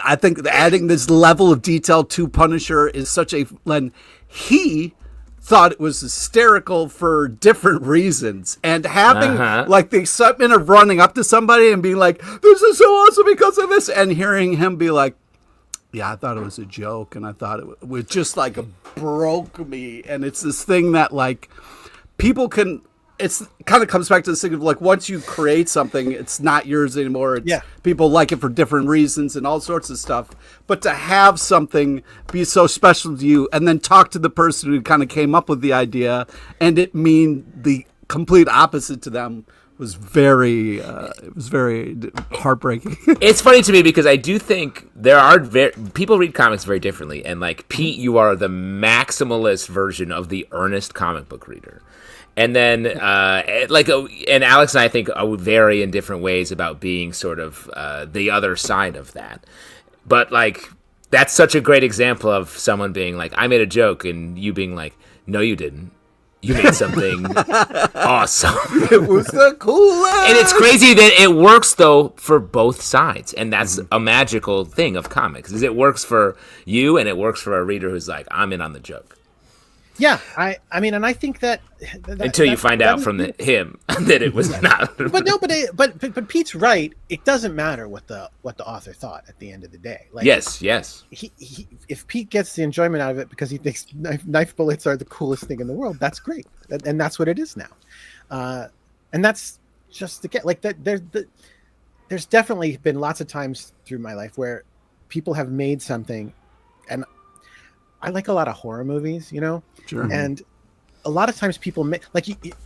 I think adding this level of detail to Punisher is such a... And he thought it was hysterical for different reasons. And having like the excitement of running up to somebody and being like, this is so awesome because of this, and hearing him be like, yeah, I thought it was a joke, and I thought it was just like broke me. And it's this thing that like people can. It's kind of comes back to this thing of like once you create something, it's not yours anymore. People like it for different reasons and all sorts of stuff. But to have something be so special to you, and then talk to the person who kind of came up with the idea, and it mean the complete opposite to them. Was very heartbreaking. It's funny to me because I do think there are people read comics very differently, and like Pete, you are the maximalist version of the earnest comic book reader, and then and Alex and I think vary in different ways about being sort of the other side of that. But like that's such a great example of someone being like, I made a joke, and you being like, no, you didn't. you made something awesome. It was the coolest. And it's crazy that it works though for both sides, and that's a magical thing of comics. Is it works for you, and it works for a reader who's like, I'm in on the joke. Yeah, I mean, and I think that until you find out from him that it was not. But no, but Pete's right. It doesn't matter what the author thought at the end of the day. Like, yes. He if Pete gets the enjoyment out of it because he thinks knife bullets are the coolest thing in the world, that's great, and that's what it is now. And that's just the like that. There's definitely been lots of times through my life where people have made something, and I like a lot of horror movies, you know. Sure. And a lot of times people make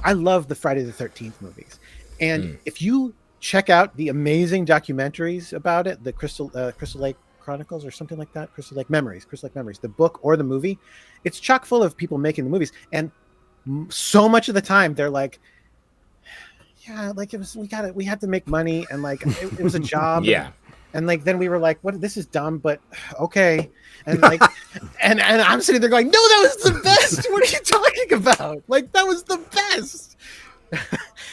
I love the Friday the 13th movies, and if you check out the amazing documentaries about it, the Crystal Lake Chronicles or something like that, Crystal Lake Memories, the book or the movie, it's chock full of people making the movies, and so much of the time they're like, yeah, like we had to make money, and like it was a job. Yeah. And like then we were like, "What? This is dumb, but okay." And like, and I'm sitting there going, "No, that was the best. What are you talking about? Like that was the best."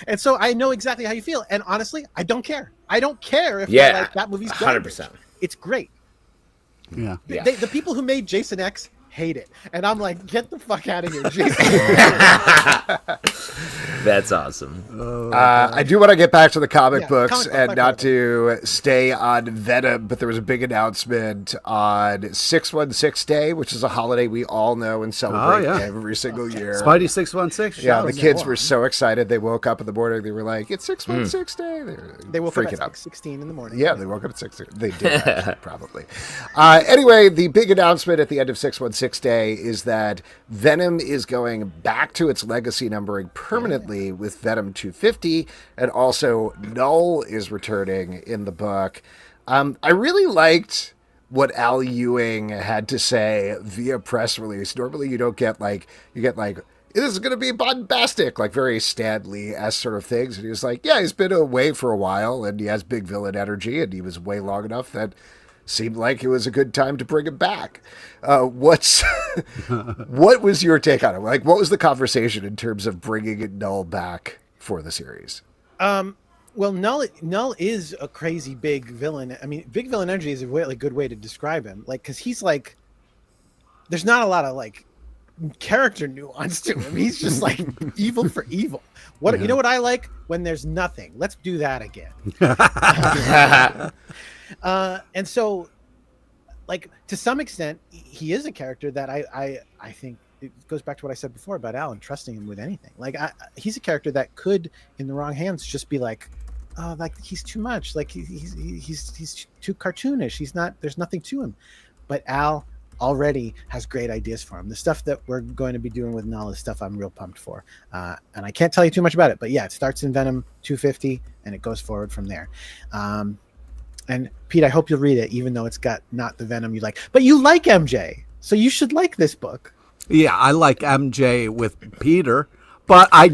And so I know exactly how you feel. And honestly, I don't care. I don't care if like, that movie's garbage. 100%. It's great. Yeah. The people who made Jason X hate it, and I'm like, get the fuck out of here, Jason. That's awesome. I do want to get back to the comic books and not to stay on Venom, but there was a big announcement on 616 Day, which is a holiday we all know and celebrate every single year. Spidey 616. Yeah, the kids were so excited. They woke up in the morning. They were like, "It's 616 Day." They woke freaking up at 16 in the morning. Yeah, they woke up at 6. They did actually, probably. Anyway, the big announcement at the end of 616 Day is that Venom is going back to its legacy numbering permanently with Venom 250, and also Null is returning in the book. I really liked what Al Ewing had to say via press release. Normally you don't get like, this is going to be bombastic, like very Stan Lee-esque sort of things. And he was like, yeah, he's been away for a while and he has big villain energy, and he was away long enough that seemed like it was a good time to bring him back. What was your take on it? Like, what was the conversation in terms of bringing Null back for the series? Well, Null is a crazy big villain. I mean, big villain energy is a really good way to describe him. Like, because he's like, there's not a lot of like character nuance to him. He's just like evil for evil. You know what I like? When there's nothing. Let's do that again. And so, like, to some extent, he is a character that I think it goes back to what I said before about Alan trusting him with anything. Like, he's a character that could, in the wrong hands, just be like, oh, like he's too much. Like he's too cartoonish. There's nothing to him. But Al already has great ideas for him. The stuff that we're going to be doing with Null is stuff I'm real pumped for. And I can't tell you too much about it, but yeah, it starts in Venom 250 and it goes forward from there. And Pete, I hope you'll read it, even though it's got not the Venom you like. But you like MJ, so you should like this book. Yeah, I like MJ with Peter, but I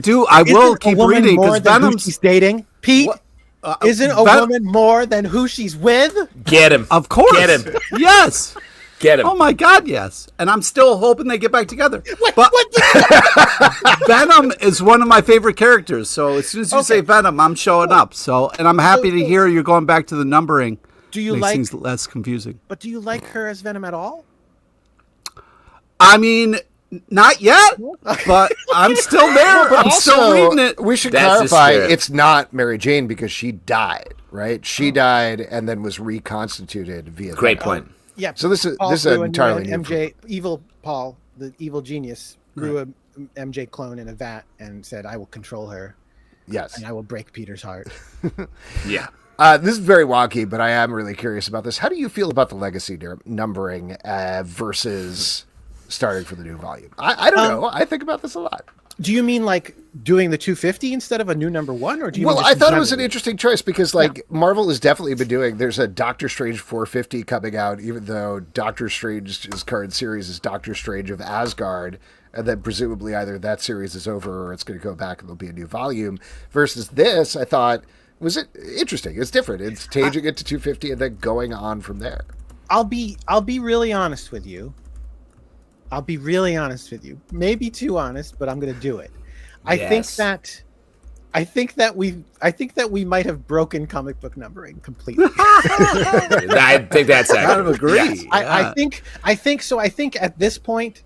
will keep reading because Venom's she's dating. Pete, isn't a woman more than who she's with? Get him. Of course. Get him. Yes. Get him. Oh my God, yes. And I'm still hoping they get back together. But Venom is one of my favorite characters. So as soon as you say Venom, I'm showing up. So, and I'm happy to hear you're going back to the numbering. Do you Makes like things less confusing? But do you like her as Venom at all? I mean, not yet, but I'm still there. I'm still reading it. We should clarify, it's not Mary Jane because she died, right? She died and then was reconstituted via Great Venom. point. Yeah. So this is entirely new. MJ, evil Paul, the evil genius, grew a MJ clone in a vat and said, "I will control her." Yes. And I will break Peter's heart. Yeah. This is very wonky, but I am really curious about this. How do you feel about the legacy numbering versus starting for the new volume? I don't know. I think about this a lot. Do you mean like doing the 250 instead of a new number one, or do you? Well, I thought it was an interesting choice because, like, Marvel has definitely been doing. There's a Doctor Strange 450 coming out, even though Doctor Strange's current series is Doctor Strange of Asgard, and then presumably either that series is over or it's going to go back and there'll be a new volume. Versus this, I thought was it interesting. It's different. It's changing it to 250 and then going on from there. I'll be really honest with you. I'll be really honest with you. Maybe too honest, but I'm going to do it. I think that we might have broken comic book numbering completely. I think that's accurate. Kind of agree. Yes. I think so. I think at this point,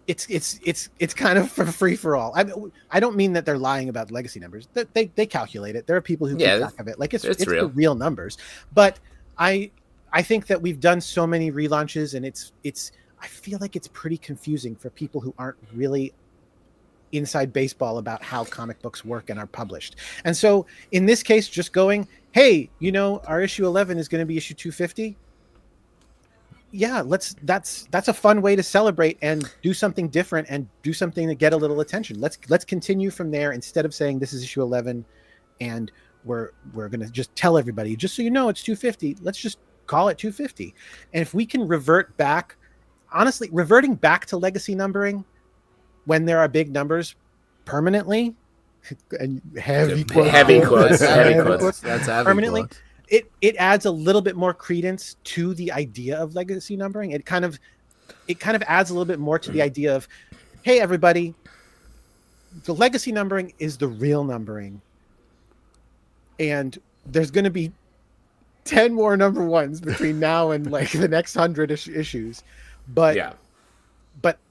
it's kind of for free for all. I don't mean that they're lying about legacy numbers. They calculate it. There are people who keep track of it. Like it's real. The real numbers. But I think that we've done so many relaunches, and I feel like it's pretty confusing for people who aren't really inside baseball about how comic books work and are published. And so in this case, just going, hey, our issue 11 is going to be issue 250. Yeah, that's a fun way to celebrate and do something different and do something to get a little attention. Let's continue from there instead of saying this is issue 11 and we're going to just tell everybody, just so you know, it's 250. Let's just call it 250. And if we can revert back, honestly, reverting back to legacy numbering when there are big numbers permanently, and heavy quotes. That's heavy permanently. quotes. It adds a little bit more credence to the idea of legacy numbering. It kind of adds a little bit more to the idea of, hey, everybody, the legacy numbering is the real numbering, and there's going to be 10 more number ones between now and like the next 100 issues, but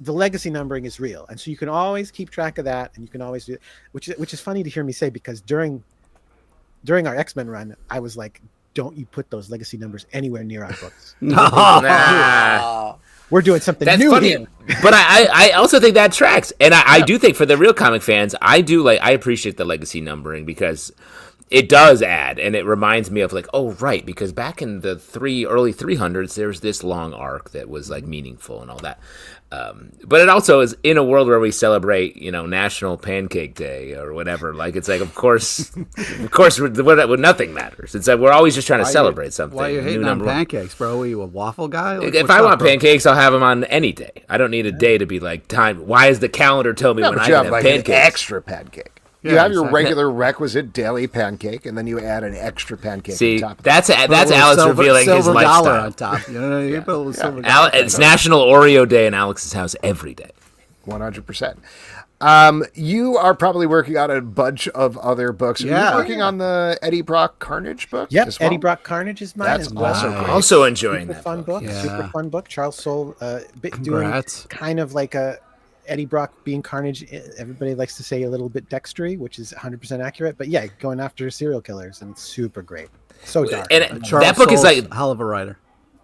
the legacy numbering is real, and so you can always keep track of that, and you can always do it, which is funny to hear me say, because during our X-Men run, I was like, don't you put those legacy numbers anywhere near our books. Nah. We're doing something That's new funny. here. But I also think that tracks. And I do think for the real comic fans, I appreciate the legacy numbering because it does add, and it reminds me of like, oh, right, because back in the early 300s, there's this long arc that was like meaningful and all that. But it also is in a world where we celebrate, National Pancake Day or whatever. Like, it's like, of course, nothing matters. It's like we're always just trying to celebrate something. Why are you hating on pancakes, bro? Are you a waffle guy? Like, if I want pancakes, I'll have them on any day. I don't need a day to be like time. Why is the calendar tell me when I can have like pancakes? An extra pancake. Yeah, you have your regular requisite daily pancake, and then you add an extra pancake See, on top of that's Alex revealing his $1 lifestyle. on top. You know, you put a little silver dollar. It's National Oreo Day in Alex's house every day. 100%. You are probably working on a bunch of other books. Are you working on the Eddie Brock Carnage book? Yep, as well? Eddie Brock Carnage is mine. That's as well. also great. Also enjoying Super that fun book. Yeah. Super fun book. Charles Soule doing Congrats. kind of like a Eddie Brock being Carnage. Everybody likes to say a little bit dextery, which is 100% accurate. But yeah, going after serial killers, and it's super great. So dark. And Charles that book is Soule's like a hell of a writer.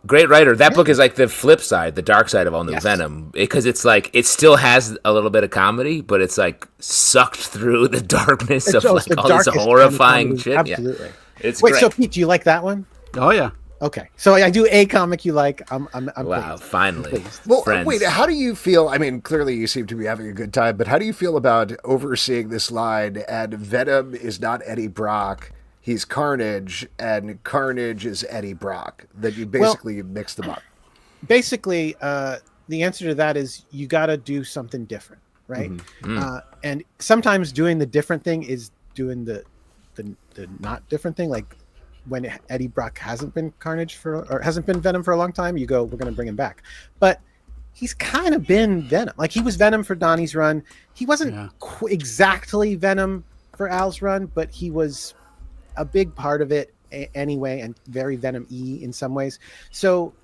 great writer. That book is like the flip side, the dark side of all new Venom, because it's like it still has a little bit of comedy, but it's like sucked through the darkness of like all this horrifying shit. Absolutely. Yeah. It's Wait, great. so Pete, do you like that one? Oh yeah. Okay, so I do a comic you like. I'm Wow, pleased. finally. Well, Friends. wait, how do you feel? I mean, clearly you seem to be having a good time, but how do you feel about overseeing this line and Venom is not Eddie Brock, he's Carnage, and Carnage is Eddie Brock, that you basically mix them up? Basically, the answer to that is you got to do something different, right? And sometimes doing the different thing is doing the not different thing, like when Eddie Brock hasn't been Carnage or hasn't been Venom for a long time, you go, we're going to bring him back. But he's kind of been Venom. Like he was Venom for Donnie's run. He wasn't exactly Venom for Al's run, but he was a big part of it anyway, and very Venom-y in some ways. So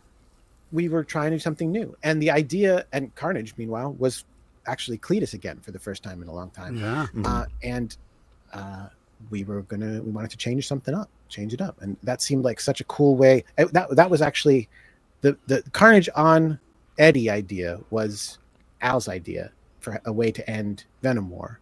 we were trying to do something new. And the idea, and Carnage, meanwhile, was actually Cletus again for the first time in a long time. Yeah. We wanted to change it up. And that seemed like such a cool way. That was actually the Carnage on Eddie idea was Al's idea for a way to end Venom War.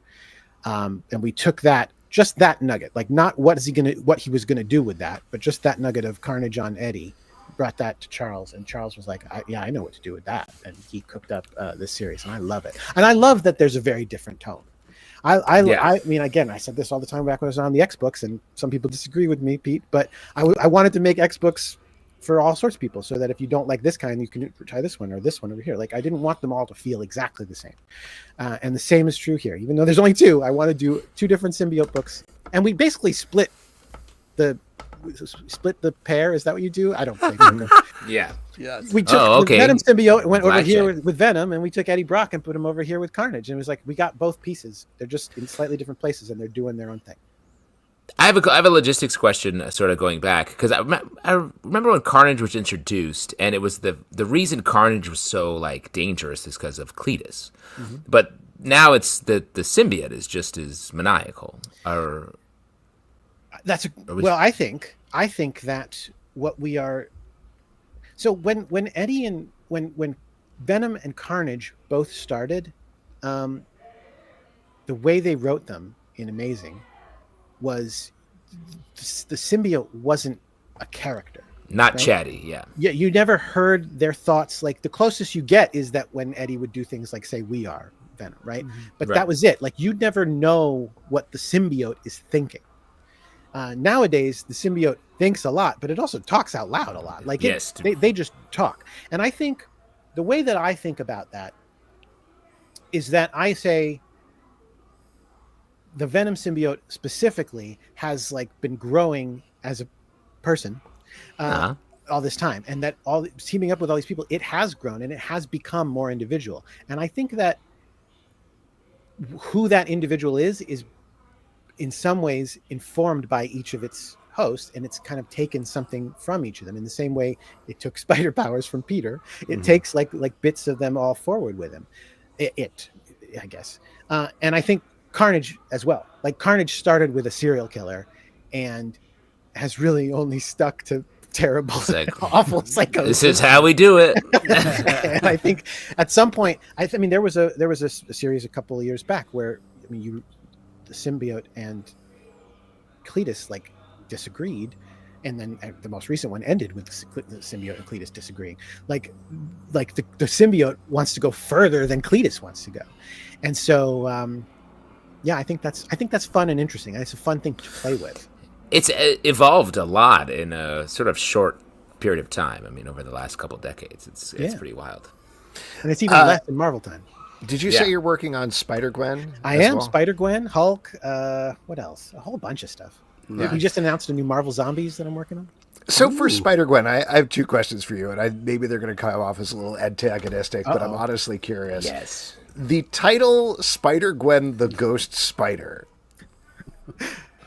And we took just that nugget, like not what he was going to do with that, but just that nugget of Carnage on Eddie, brought that to Charles, and Charles was like, I know what to do with that. And he cooked up this series, and I love it. And I love that there's a very different tone. I mean, again, I said this all the time back when I was on the X books, and some people disagree with me, Pete, but I wanted to make X books for all sorts of people, so that if you don't like this kind, you can try this one or this one over here. Like I didn't want them all to feel exactly the same, and the same is true here. Even though there's only two, I want to do two different symbiote books, and we basically split the split the pair. Is that what you do? I don't play poker. Yeah. Yes. We took Oh, okay. the Venom symbiote, went over Blackjack. here with Venom, and we took Eddie Brock and put him over here with Carnage. And it was like, we got both pieces. They're just in slightly different places, and they're doing their own thing. I have a logistics question, sort of going back, because I remember when Carnage was introduced, and it was the reason Carnage was so like dangerous is because of Cletus, but now it's the symbiote is just as maniacal. Or Well, I think that what we are. So when Eddie and when Venom and Carnage both started, the way they wrote them in Amazing was the symbiote wasn't a character. Not right? chatty, yeah. Yeah, you never heard their thoughts. Like the closest you get is that when Eddie would do things like say, "We are Venom," right? But Right. that was it. Like you'd never know what the symbiote is thinking. Nowadays, the symbiote thinks a lot, but it also talks out loud a lot. Like Yes. they just talk. And I think the way that I think about that is that I say the Venom symbiote specifically has like been growing as a person all this time, and that all teaming up with all these people, it has grown and it has become more individual. And I think that who that individual is in some ways informed by each of its hosts, and it's kind of taken something from each of them in the same way it took spider powers from Peter. It takes like bits of them all forward with him. I guess. And I think Carnage as well. Like Carnage started with a serial killer and has really only stuck to terrible, awful psychosis. This is how we do it. And I think at some point, I mean, there was a series a couple of years back where, I mean, the symbiote and Cletus like disagreed, and then the most recent one ended with the symbiote and Cletus disagreeing. Like the symbiote wants to go further than Cletus wants to go, and so yeah, I think that's fun and interesting. It's a fun thing to play with. It's evolved a lot in a sort of short period of time. I mean, over the last couple of decades, it's pretty wild. And it's even less in Marvel time. Did you say you're working on Spider-Gwen? I am. Well? Spider-Gwen, Hulk, what else? A whole bunch of stuff. Yeah. We just announced a new Marvel Zombies that I'm working on. So for Spider-Gwen, I have two questions for you, and maybe they're going to come off as a little antagonistic, but I'm honestly curious. Yes. The title Spider-Gwen the Ghost Spider.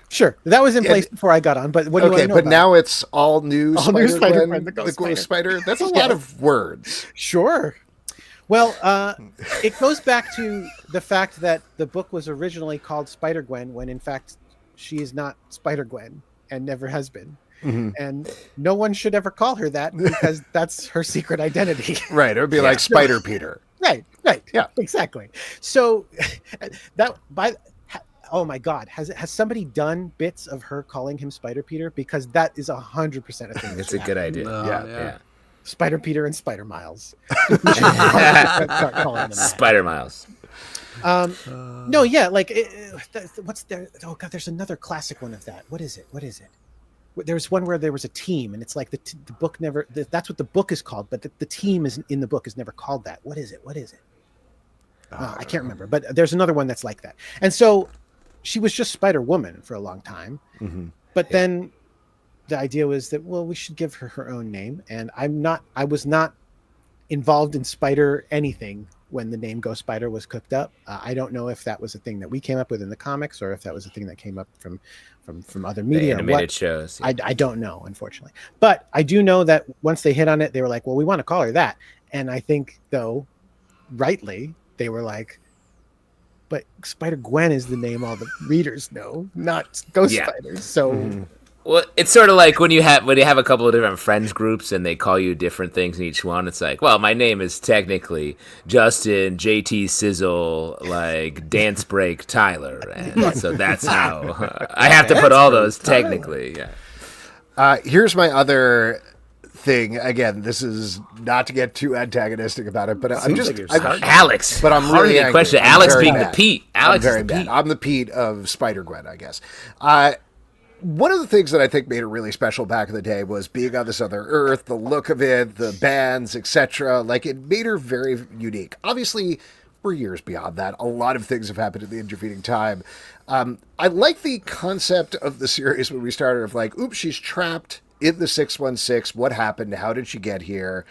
Sure, that was in place before I got on. But what do you want to know about now it's all new Spider-Gwen the Ghost Spider. That's a lot of words. Sure. Well, it goes back to the fact that the book was originally called Spider-Gwen when, in fact, she is not Spider-Gwen and never has been. Mm-hmm. And no one should ever call her that because that's her secret identity. Right. It would be like Spider-Peter. Right. Yeah. Exactly. So oh my God, has somebody done bits of her calling him Spider-Peter? Because that is 100% a thing. It's a good idea. Yeah. Spider-Peter and Spider-Miles. Spider-Miles. No, yeah, like what's there? Oh God, there's another classic one of that. What is it? There's one where there was a team, and it's like the book never. That's what the book is called, but the team is in the book is never called that. What is it? I can't remember, but there's another one that's like that. And so she was just Spider-Woman for a long time, but then the idea was that, well, we should give her own name. And I was not involved in Spider anything when the name Ghost Spider was cooked up. I don't know if that was a thing that we came up with in the comics or if that was a thing that came up from other media. The animated shows. Yeah. I don't know, unfortunately. But I do know that once they hit on it, they were like, well, we want to call her that. And I think, though, rightly, they were like, but Spider-Gwen is the name all the readers know, not Ghost Spider. So... Well, it's sort of like when you have a couple of different friends groups and they call you different things in each one. It's like, well, my name is technically Justin, JT Sizzle, like Dance Break Tyler, and so that's how I have to put all those technically. Yeah. Here's my other thing. Again, this is not to get too antagonistic about it, but I'm Alex. But I'm really angry. Question. Alex being the Pete. Alex I'm very bad. I'm the Pete of Spider-Gwen, I guess. One of the things that I think made it really special back in the day was being on this other Earth, the look of it, the bands, etc. Like, it made her very unique. Obviously, we're years beyond that. A lot of things have happened in the intervening time. I like the concept of the series when we started of like, oops, she's trapped in the 616. What happened? How did she get here?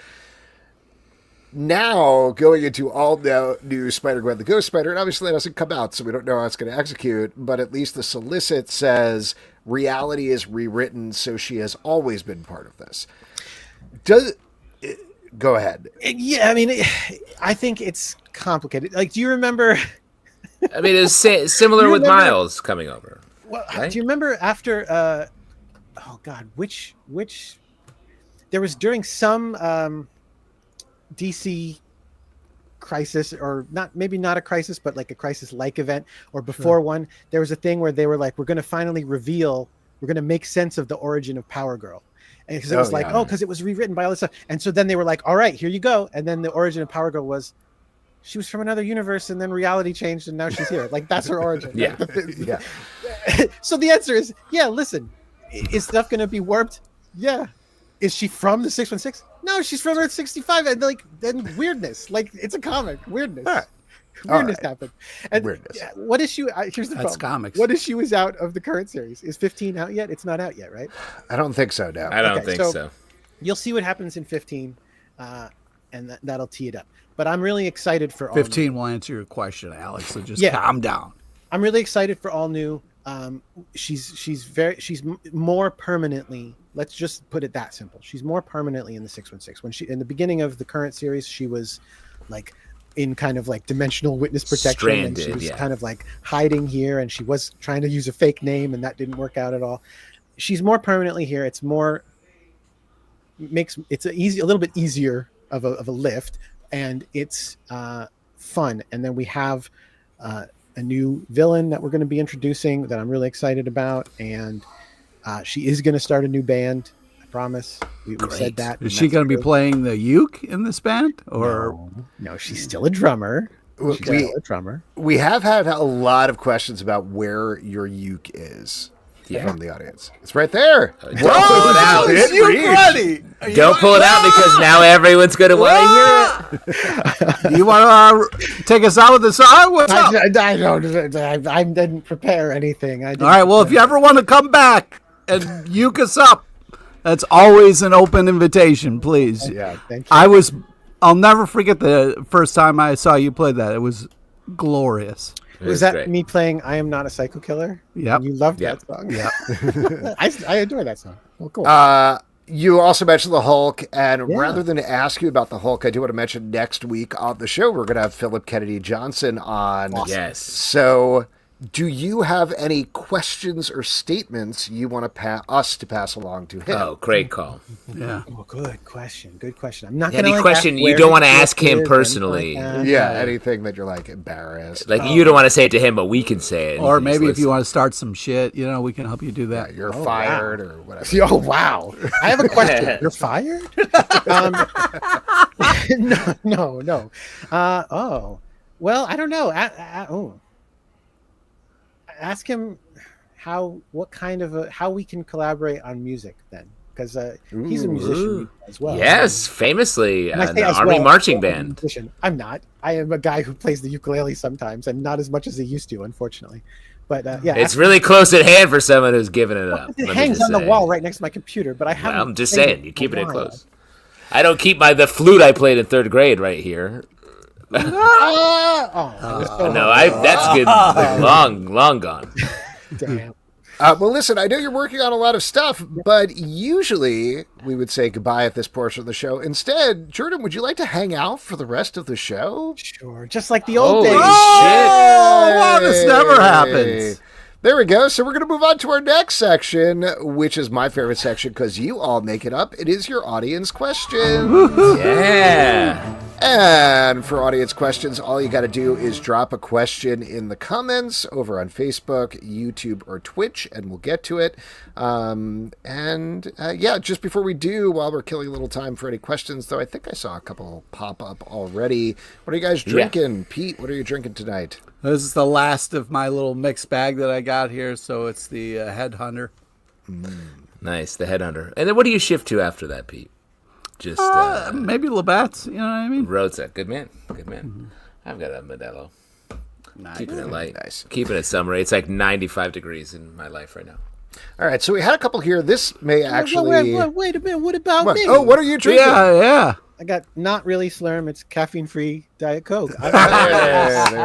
Now, going into all new Spider-Gwen the Ghost Spider, and obviously that doesn't come out, so we don't know how it's going to execute, but at least the solicit says reality is rewritten, so she has always been part of this. Go ahead. Yeah, I mean, I think it's complicated. Like, do you remember... I mean, it's similar with Miles coming over. Well, right? Do you remember after... oh, God, which... There was during some... DC crisis, or maybe not a crisis, but like a crisis-like event, or before one, there was a thing where they were like, we're going to finally reveal, we're going to make sense of the origin of Power Girl. And because it was because it was rewritten by all this stuff. And so then they were like, all right, here you go. And then the origin of Power Girl was, she was from another universe, and then reality changed, and now she's here. Like, that's her origin. Yeah. Yeah. So the answer is, yeah, listen, is stuff going to be warped? Yeah. Is she from the 616? No, she's from Earth 65. And then weirdness. Like, it's a comic. Weirdness. All right. Weirdness happened. And Weirdness. what issue? Here's the That's problem. comics. What issue is out of the current series? Is 15 out yet? It's not out yet, right? I don't think so, no. I don't think so. You'll see what happens in 15, and that'll tee it up. But I'm really excited for all 15 will answer your question, Alex. So just calm down. I'm really excited for all new. She's more permanently. Let's just put it that simple. She's more permanently in the 616. When she in the beginning of the current series, she was like in kind of like dimensional witness protection, stranded, and she was kind of like hiding here, and she was trying to use a fake name, and that didn't work out at all. She's more permanently here. It's more it's a little bit easier of a lift, and it's fun. And then we have a new villain that we're going to be introducing that I'm really excited about, and she is going to start a new band. I promise. We said that. Is she going to be playing the uke in this band, or no? She's still a drummer. We have had a lot of questions about where your uke is from the audience. It's right there. Don't pull it out. Don't pull it out, because now everyone's going to want to hear it. Do you want to take us out with the song? What's up? I didn't prepare anything. All right. Well, if you ever want to come back and uke us up, that's always an open invitation, please. Yeah. Thank you. I'll never forget the first time I saw you play that. It was glorious. Was that great. me playing I Am Not a Psycho Killer? Yep. You loved Yep. that song? Yeah. I enjoy that song. Well, cool. You also mentioned the Hulk, and rather than ask you about the Hulk, I do want to mention next week on the show, we're going to have Philip Kennedy Johnson on. Awesome. Yes. So, do you have any questions or statements you want to us to pass along to him? Oh, great call. Yeah. Oh, good question. Good question. I'm not going Any to question you don't want to ask him personally. Anything that you're like embarrassed. Like, you don't want to say it to him, but we can say it. Or maybe if you want to start some shit, we can help you do that. You're fired or whatever. Oh, wow. I have a question. You're fired? No. Well, I don't know. Ask him how we can collaborate on music then, because he's a musician as well. Yes, famously And I an say as army well, marching I'm a band. musician. I'm not. I am a guy who plays the ukulele sometimes, and not as much as he used to, unfortunately. But It's really close at hand for someone who's given it up. it hangs on the wall right next to my computer. But I haven't. I'm just saying, you're keeping it close. I don't keep the flute I played in 3rd grade right here. That was so No, that's good. Long gone. damn. Well, listen, I know you're working on a lot of stuff, but usually we would say goodbye at this portion of the show. Instead, Jordan, would you like to hang out for the rest of the show? Sure, just like the old Holy days. shit. Oh, wow, this never happens. There we go. So we're going to move on to our next section, which is my favorite section because you all make it up. It is your audience questions. Yeah. And for audience questions, all you got to do is drop a question in the comments over on Facebook, YouTube, or Twitch, and we'll get to it. Just before we do, while we're killing a little time for any questions, though, I think I saw a couple pop up already. What are you guys drinking? Yeah. Pete, what are you drinking tonight? This is the last of my little mixed bag that I got here, so it's the Headhunter. Nice, the Headhunter. And then what do you shift to after that, Pete? Just maybe Labatt's, you know what I mean? Roadset. Good man. Good man. I've got a Modelo. Nice. Keeping it light. Nice. Keeping it summer. It's like 95 degrees in my life right now. All right, so we had a couple here. This may actually... Wait a minute. What about me? Oh, what are you drinking? Yeah. I got not really Slurm. It's caffeine-free Diet Coke. There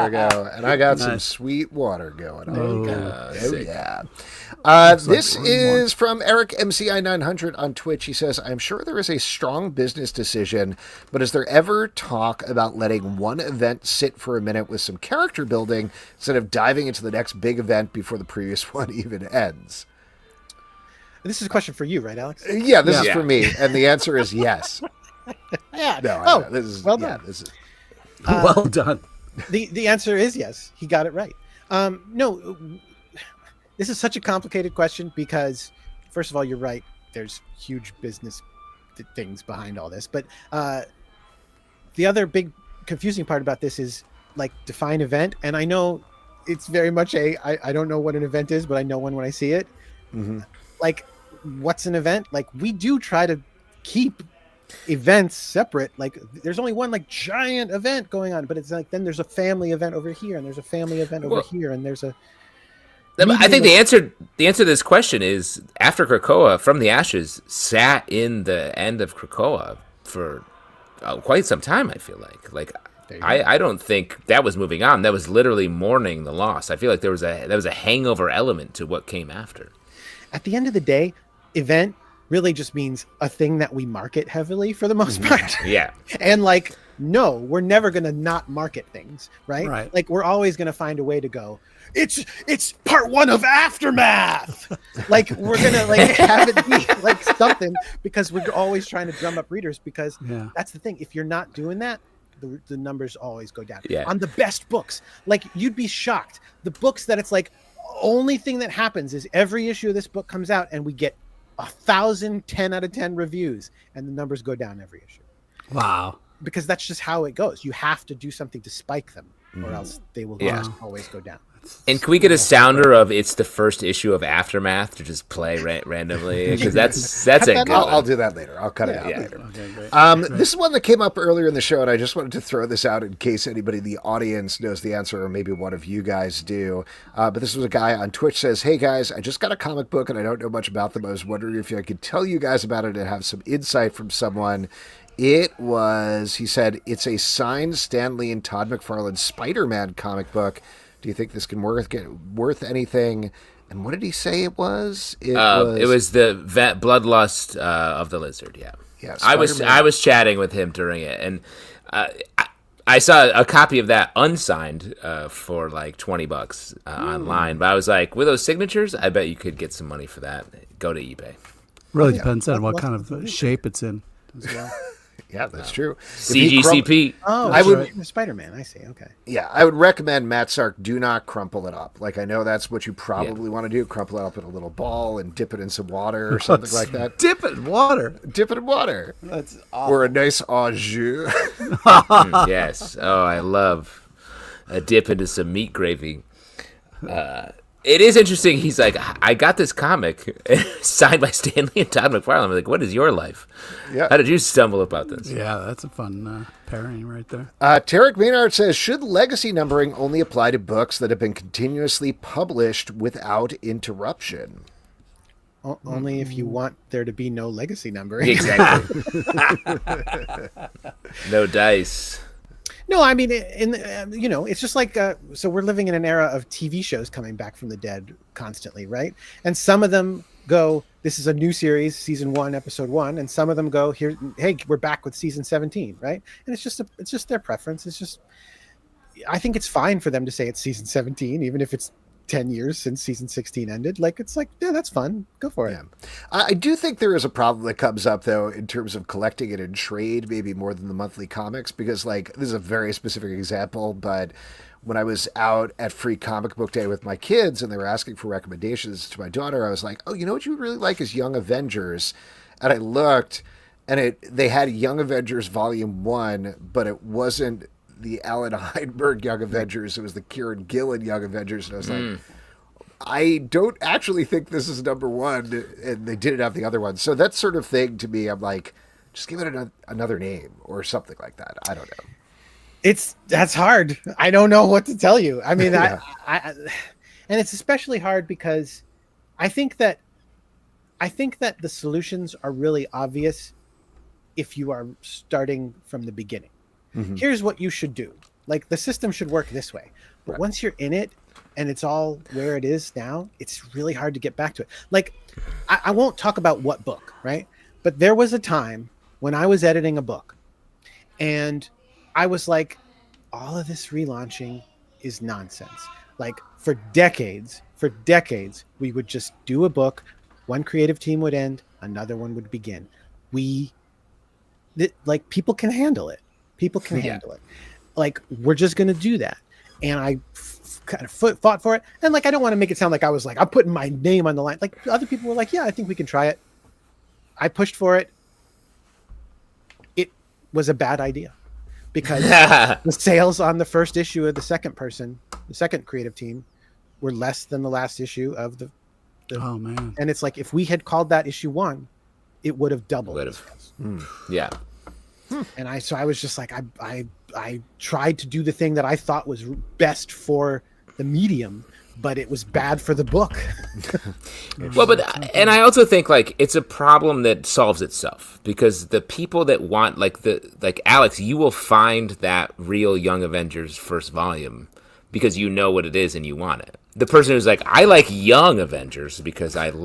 we go. And I got some sweet water going on. Oh yeah. This is from Eric MCI900 on Twitch. He says, I'm sure there is a strong business decision, but is there ever talk about letting one event sit for a minute with some character building instead of diving into the next big event before the previous one even ends? This is a question for you, right, Alex? Yeah, this is for me. And the answer is yes. Yeah. No, this is well done. Well done. The answer is yes. He got it right. No, this is such a complicated question because, first of all, you're right. There's huge business things behind all this. But the other big confusing part about this is, like, define event. And I know it's very much I don't know what an event is, but I know one when I see it. Mm-hmm. Like, what's an event? Like, we do try to keep events separate. Like, there's only one like giant event going on, but it's like then there's a family event over here and there's a family event over here and there's a I think the answer to this question is after Krakoa, From the Ashes sat in the end of Krakoa for quite some time. I feel like I don't think that was moving on. That was literally mourning the loss. I feel like there was a hangover element to what came after. At the end of the day, event really just means a thing that we market heavily for the most part. Yeah. And like, no, we're never going to not market things, right? Right. Like, we're always going to find a way to go, it's part one of Aftermath. Like, we're going to like have it be like something because we're always trying to drum up readers because that's the thing. If you're not doing that, the numbers always go down. Yeah. On the best books, like, you'd be shocked. The books that it's like, only thing that happens is every issue of this book comes out and we get 1,000 10 out of 10 reviews and the numbers go down every issue. Wow. Because that's just how it goes. You have to do something to spike them or else they will just always go down. And can we get a sounder of it's the first issue of Aftermath to just play randomly? Because that's a good one. I'll do that later. I'll cut it out later. Okay, great. This is one that came up earlier in the show, and I just wanted to throw this out in case anybody in the audience knows the answer, or maybe one of you guys do. But this was a guy on Twitch says, hey guys, I just got a comic book and I don't know much about them. I was wondering if I could tell you guys about it and have some insight from someone. It was, he said, it's a signed Stan Lee and Todd McFarlane Spider-Man comic book. Do you think this can worth anything? And what did he say it was? It was the Bloodlust of the Lizard. Yeah. Yeah. I was chatting with him during it, and I saw a copy of that unsigned for like $20 online. But I was like, with those signatures, I bet you could get some money for that. Go to eBay. Really depends on what kind of shape it's in as well. Yeah, that's true. CGCP. I would Spider-Man. I see. Okay. Yeah, I would recommend Matt Sark do not crumple it up. Like, I know that's what you probably want to do. Crumple it up in a little ball and dip it in some water or something like that. Dip it in water. Dip it in water. That's awesome. Or a nice au jus. Yes. Oh, I love a dip into some meat gravy. It is interesting. He's like, I got this comic signed by Stan Lee and Todd McFarlane. I'm like, what is your life? Yeah. How did you stumble about this? Yeah, that's a fun pairing right there. Tarek Maynard says, should legacy numbering only apply to books that have been continuously published without interruption? Only if you want there to be no legacy numbering. Exactly. No dice. No, I mean, it's just like, so we're living in an era of TV shows coming back from the dead constantly, right? And some of them go, this is a new series, season 1, episode 1, and some of them go, here, hey, we're back with season 17, right? And it's just their preference. It's just, I think it's fine for them to say it's season 17, even if it's 10 years since season 16 ended. Like, it's like, yeah, that's fun. Go for it. Yeah. I do think there is a problem that comes up, though, in terms of collecting it in trade, maybe more than the monthly comics, because, like, this is a very specific example, but when I was out at Free Comic Book Day with my kids and they were asking for recommendations to my daughter, I was like, oh, you know what you would really like is Young Avengers. And I looked, and they had Young Avengers Volume 1, but it wasn't the Alan Heinberg Young Avengers. It was the Kieran Gillen Young Avengers. And I was like, I don't actually think this is number 1. And they didn't have the other one. So that sort of thing to me, I'm like, just give it another name or something like that. I don't know. That's hard. I don't know what to tell you. I mean, Yeah. I and it's especially hard because I think that the solutions are really obvious if you are starting from the beginning. Mhm. Here's what you should do. Like, the system should work this way. But Right. once you're in it and it's all where it is now, it's really hard to get back to it. Like, I won't talk about what book, right? But there was a time when I was editing a book and I was like, all of this relaunching is nonsense. Like, for decades, we would just do a book, one creative team would end, another one would begin. Like, people can handle it. People can handle it. Like, we're just going to do that. And I kind of fought for it. And like, I don't want to make it sound like I was like, I'm putting my name on the line. Like, other people were like, yeah, I think we can try it. I pushed for it. It was a bad idea because the sales on the first issue of the second creative team, were less than the last issue of the Oh man. and it's like, if we had called that issue 1, it would have doubled. Yeah. And I was just like, I tried to do the thing that I thought was best for the medium, but it was bad for the book. Well, and I also think like it's a problem that solves itself because the people that want like Alex, you will find that real Young Avengers first volume because you know what it is and you want it. The person who's like, I like Young Avengers because I'm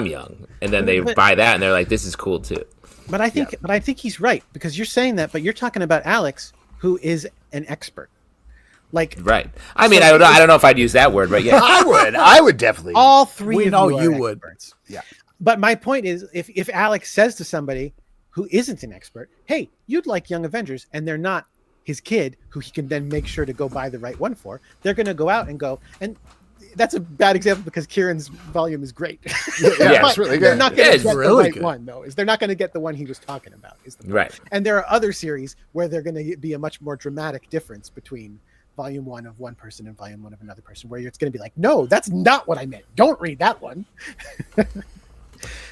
young, and then they buy that and they're like, this is cool too. But I think he's right, because you're saying that, but you're talking about Alex, who is an expert. Like, right. I mean, I don't know if I'd use that word, but yeah, I would definitely. all three We of know you are you would. experts. Yeah. But my point is, if Alex says to somebody who isn't an expert, hey, you'd like Young Avengers, and they're not his kid, who he can then make sure to go buy the right one for, they're going to go out and go, and that's a bad example because Kieran's volume is great. Yeah, it's really They're good. not going to it's get really the right good. one, though. They're not going to get the one he was talking about. Is the point. right. And there are other series where they're going to be a much more dramatic difference between volume 1 of one person and volume 1 of another person, where it's going to be like, no, that's not what I meant. Don't read that one.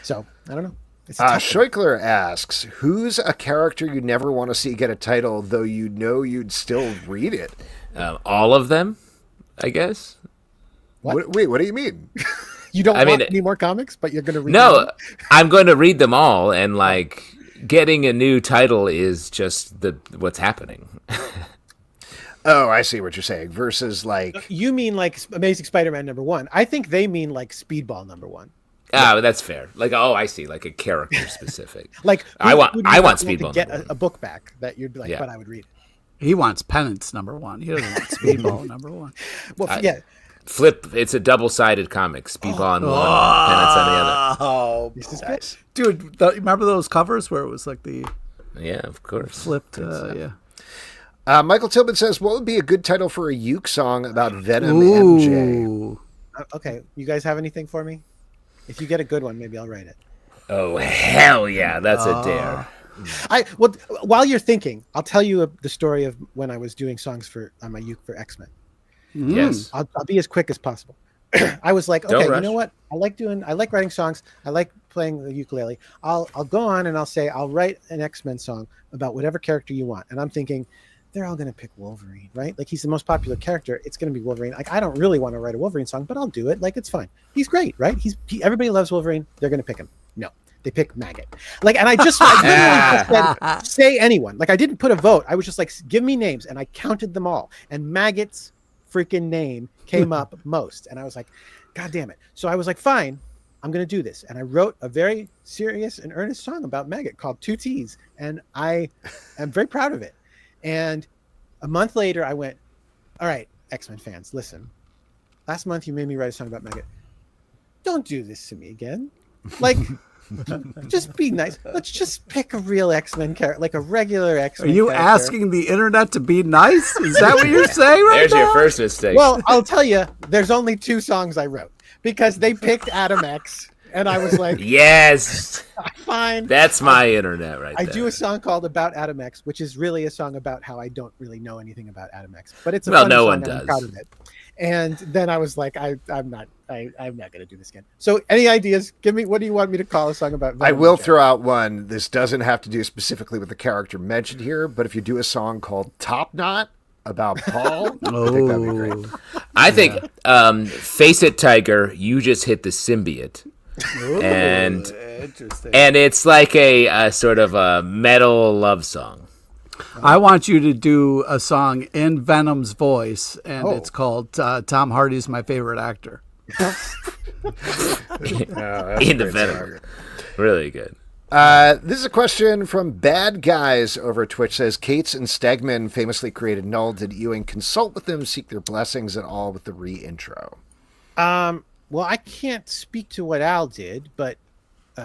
So I don't know. It's a tough one. Scheuchler asks, who's a character you never want to see get a title, though you know you'd still read it? All of them, I guess. What? Wait, what do you mean? You don't I want mean, any more comics, but you're going to read No, them? I'm going to read them all, and like getting a new title is just what's happening. Oh, I see what you're saying. Versus like, You mean like Amazing Spider-Man #1. I think they mean like Speedball #1. Oh, that's fair. Like, oh, I see. Like a character specific. Like, I want who do you want to Speedball get #1. a book back that you'd be like, Yeah. but I would read it. He wants Penance #1. He doesn't want Speedball #1. Well, yeah. Flip. It's a double-sided comic. Speedball on one, Penance on the other. Oh, This is nice. dude! Remember those covers where it was like the Yeah, of course. flipped? Yeah. Michael Tillman says, what would be a good title for a uke song about Venom MJ? Ooh. Okay, you guys have anything for me? If you get a good one, maybe I'll write it. Oh hell yeah, that's a dare. Well, while you're thinking, I'll tell you the story of when I was doing songs on my uke for X-Men. Yes. I'll be as quick as possible. I was like, Don't okay, you rush. know what? I like writing songs. I like playing the ukulele. I'll go on and I'll say, I'll write an X-Men song about whatever character you want. And I'm thinking, they're all going to pick Wolverine, right? Like, he's the most popular character. It's going to be Wolverine. Like, I don't really want to write a Wolverine song, but I'll do it. Like, it's fine. He's great, right? Everybody loves Wolverine. They're going to pick him. No, they pick Maggot. Like, and I literally just said, say anyone. Like, I didn't put a vote. I was just like, give me names. And I counted them all. And Maggot's freaking name came up most. And I was like, God damn it. So I was like, fine, I'm going to do this. And I wrote a very serious and earnest song about Maggot called 2 T's. And I am very proud of it. And a month later, I went, all right, X-Men fans, listen. Last month, you made me write a song about Maggot. Don't do this to me again. Like, just be nice. Let's just pick a real X-Men character, like a regular X-Men Are you character. asking the internet to be nice? Is that what you're saying right There's now? your first mistake. Well, I'll tell you, there's only 2 songs I wrote because they picked Adam X And I was like, yes, fine. That's my internet right I there. do a song called About Adam X, which is really a song about how I don't really know anything about Adam X, but it's a funny no song one and does. I'm proud of it. And then I was like, I'm not going to do this again. So any ideas? Give me, what do you want me to call a song about? Venom I will Jack? throw out one. This doesn't have to do specifically with the character mentioned here, but if you do a song called Top Knot about Paul, I think that'd be great. I think Face It Tiger, you just hit the symbiote. And Interesting. and it's like a sort of a metal love song. I want you to do a song in Venom's voice, and it's called Tom Hardy's My Favorite Actor. In the Venom. Really good. This is a question from Bad Guys over at Twitch. Says, Cates and Stegman famously created Null. Did Ewing consult with them, seek their blessings at all with the re-intro? Well, I can't speak to what Al did, but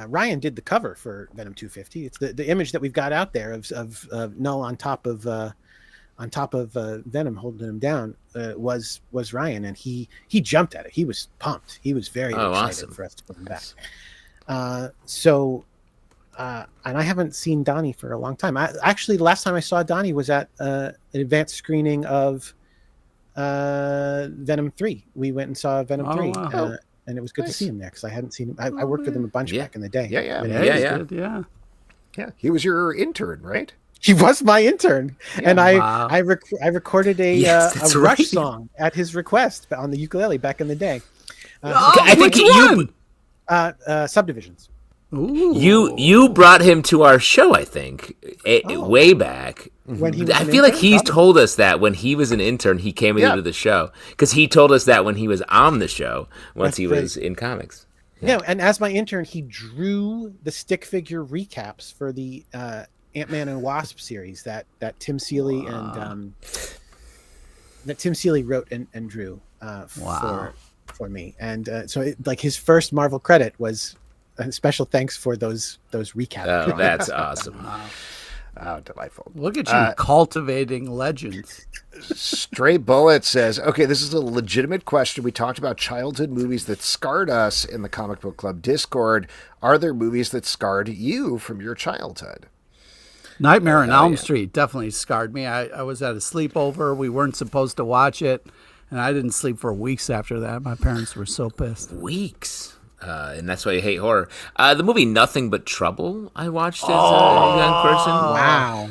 Ryan did the cover for Venom 250. It's the image that we've got out there of Null on top of Venom holding him down was Ryan, and he jumped at it. He was pumped. He was very excited awesome. for us to put him back. And I haven't seen Donnie for a long time. Actually, the last time I saw Donnie was at an advanced screening of Venom 3. We went and saw Venom 3. Wow. And it was good to see him there because I hadn't seen him. I worked with him a bunch back in the day. Yeah. Yeah. He was your intern, right? He was my intern, and I recorded a Rush right. song at his request on the ukulele back in the day. I think Subdivisions. Ooh. you brought him to our show, I think, way back. When he was I an feel like intern? he's told us that when he was an intern, he came into the show because he told us that when he was on the show once That's he great. was in comics. Yeah, and as my intern, he drew the stick figure recaps for the Ant-Man and Wasp series that Tim Seeley and that Tim Seeley wrote and drew for me. And so his first Marvel credit was a special thanks for those recap. Oh, drawings. that's awesome. Oh, delightful. Look at you cultivating legends. Stray Bullet says, okay, this is a legitimate question. We talked about childhood movies that scarred us in the Comic Book Club Discord. Are there movies that scarred you from your childhood? Nightmare on Elm Street definitely scarred me. I was at a sleepover. We weren't supposed to watch it, and I didn't sleep for weeks after that. My parents were so pissed. Weeks. And that's why you hate horror. The movie Nothing But Trouble I watched as a young person. Wow.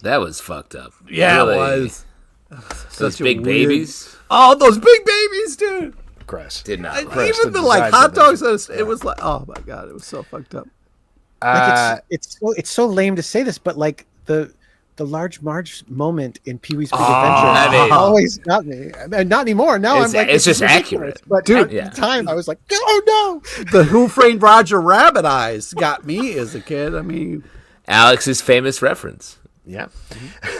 That was fucked up. Yeah, Really. it was. Those Such a big weird- babies Oh, those big babies, dude. Chris. did not. And like. even the hot dogs, it was like, oh my God, it was so fucked up. It's so lame to say this, but like the Large Marge moment in Pee-wee's Big Adventure always got me. Not anymore. Now It's- I'm like, it's just ridiculous. accurate. But Dude, at the time, I was like, oh no. The Who Framed Roger Rabbit eyes got me as a kid. I mean, Alex's famous reference. Yeah.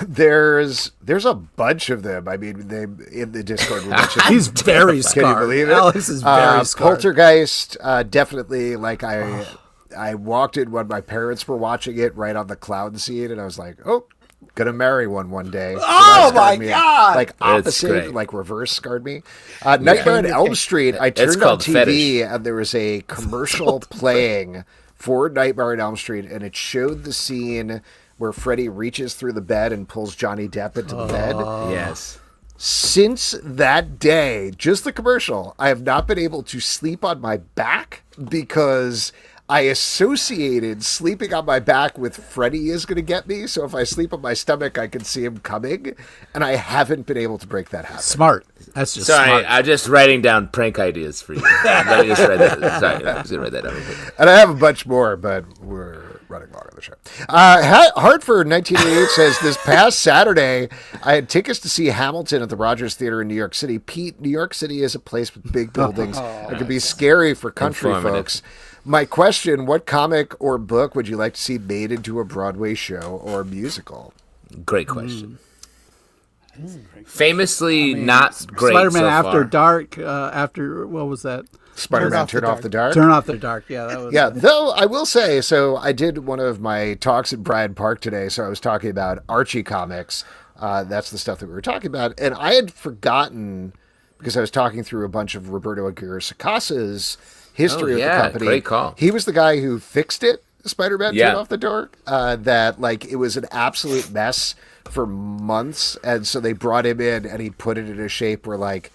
There's a bunch of them. I mean, they in the Discord. We mentioned he's very Can you scarred. believe it? Alex is very scarred. Poltergeist, definitely. Like I walked in when my parents were watching it right on the cloud scene, and I was like, oh, gonna marry one day. So Oh, that my scarred me. God! Like That's opposite, great. like reverse scarred me. Nightmare on Elm Street. I turned on called TV Fetish. and there was a commercial playing for Nightmare on Elm Street, and it showed the scene where Freddy reaches through the bed and pulls Johnny Depp into the bed. Yes. Since that day, just the commercial, I have not been able to sleep on my back because I associated sleeping on my back with Freddy is going to get me. So if I sleep on my stomach, I can see him coming. And I haven't been able to break that habit. Smart. That's just Sorry, smart. I'm just writing down prank ideas for you. Let me just write that. Sorry, I'm just gonna write that down. And I have a bunch more, but we're running long on the show. Hartford 1988 says, this past Saturday, I had tickets to see Hamilton at the Rogers Theater in New York City. Pete, New York City is a place with big buildings. It can be scary for country Informative. folks. My question, what comic or book would you like to see made into a Broadway show or musical? Great question. Famously not great Spider-Man so After far. Dark. After what was that? Spider-Man Turn Off the Dark? Turn Off the Dark. Yeah, that was. Yeah, though I will say, so I did one of my talks at Bryant Park today, so I was talking about Archie comics. That's the stuff that we were talking about. And I had forgotten, because I was talking through a bunch of Roberto Aguirre Sacasa's history of the company. Great call. He was the guy who fixed it. Spider-Man turned Yeah. off the door. That like it was an absolute mess for months, and so they brought him in, and he put it in a shape where like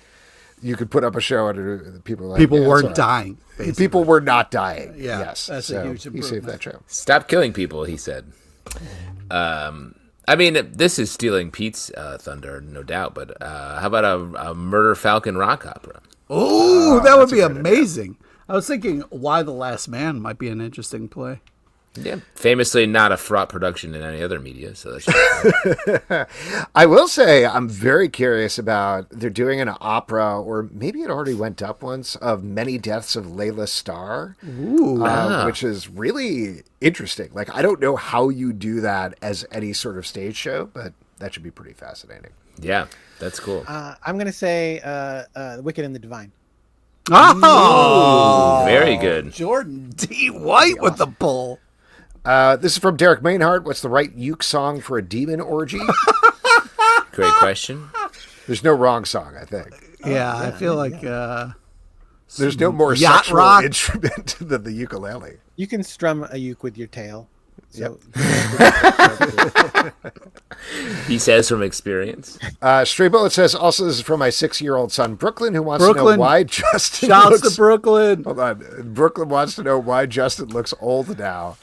you could put up a show and people were like, People yeah, weren't it's all right. dying. Basically. People were not dying. Yeah, Yes, that's a so huge he saved improvement. that show. Stop killing people, he said. I mean, this is stealing Pete's thunder, no doubt. But how about a Murder Falcon rock opera? Oh, that would be amazing. I was thinking Why the Last Man might be an interesting play. Yeah, famously not a fraught production in any other media. So that's I will say I'm very curious about they're doing an opera, or maybe it already went up once, of Many Deaths of Layla Starr, which is really interesting. Like I don't know how you do that as any sort of stage show, but that should be pretty fascinating. yeah, that's cool. I'm gonna say The Wicked and the Divine. Oh, Very good. Jordan D. White with the pull. This is from Derek Mainhart. What's the right uke song for a demon orgy? Great question. There's no wrong song, I think. Yeah, I feel like There's no more yacht sexual rock. instrument than the ukulele. You can strum a uke with your tail. So He says from experience. Stray Bullet says, also this is from my 6-year-old son, Brooklyn, who wants to know Brooklyn. why Justin Shouts looks... to Brooklyn. Hold on. Brooklyn wants to know why Justin looks old now.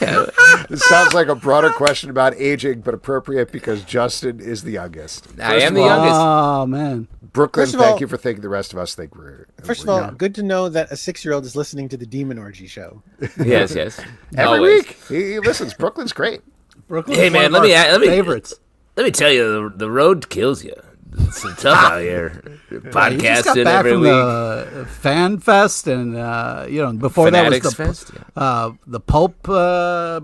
It sounds like a broader question about aging, but appropriate because Justin is the youngest. I am the youngest. Oh, man. Brooklyn, First of thank all- you for thinking the rest of us think we're... first of we're all, young. good to know that a 6-year-old is listening to the Demon Orgy show. Yes, yes. Every Always. week he listens. Brooklyn's great. Brooklyn's Hey, one man, of let our me- favorites. Let me tell you, the road kills you. It's tough out here. You just got Podcasting back every from week. the Fan Fest, and before Fanatics that was Fest. Yeah. the Pope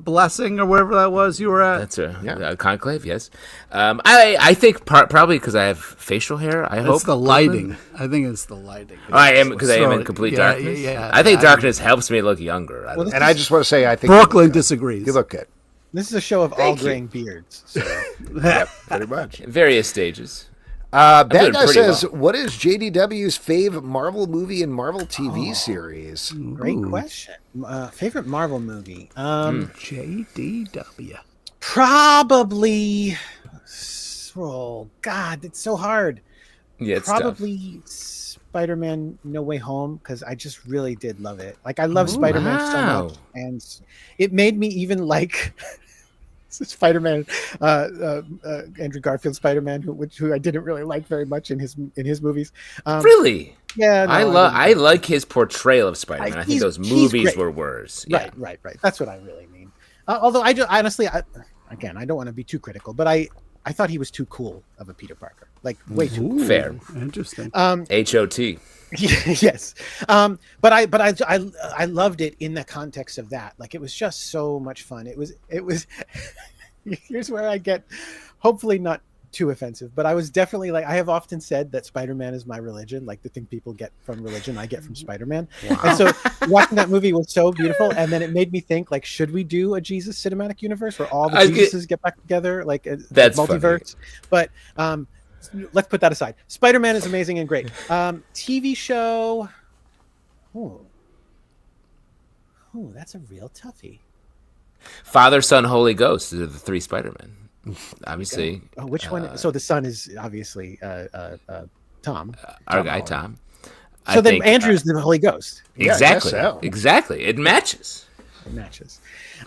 blessing or wherever that was you were at. That's a Yeah. conclave, yes. I think probably because I have facial hair. I hope It's the lighting. I think it's the lighting. I am because I am in So, complete yeah, darkness. yeah, I think yeah. darkness helps me look younger. I don't know. And I just want to say, I think Brooklyn you look good. disagrees. You look good. This is a show of all graying beards. So. Yep, pretty much. Various stages. Bad doing Guy pretty says, well. what is JDW's fave Marvel movie and Marvel TV series? Great question. Favorite Marvel movie? JDW. Probably. Oh God, it's so hard. Yeah, it's tough. Probably Spider-Man: No Way Home, because I just really did love it. Like I love Spider-Man so wow. much, and it made me even like Spider-Man, Andrew Garfield Spider-Man, who I didn't really like very much in his movies. Really? Yeah, no, I like his portrayal of Spider-Man. I think he's- those he's movies great. were worse. Yeah. Right. That's what I really mean. Although I just, honestly, again, I don't want to be too critical, but I thought he was too cool of a Peter Parker, like way too cool. Fair. Interesting. HOT. Yes. But I loved it in the context of that. Like it was just so much fun. It was here's where I get hopefully not too offensive, but I was definitely like, I have often said that Spider-Man is my religion. Like the thing people get from religion, I get from Spider-Man. Wow. And so watching that movie was so beautiful. And then it made me think, like, should we do a Jesus cinematic universe where all the Jesuses get back together? Like That's multiverse. Funny. But, let's put that aside. Spider-Man is amazing and great. TV show. Oh, that's a real toughie. Father, Son, Holy Ghost are the three Spider-Men. Obviously. Oh, which one? So the son is obviously Tom. Our guy, Tom. So then Andrew's the Holy Ghost. Exactly. Yeah, I guess so. Exactly. It matches. It matches.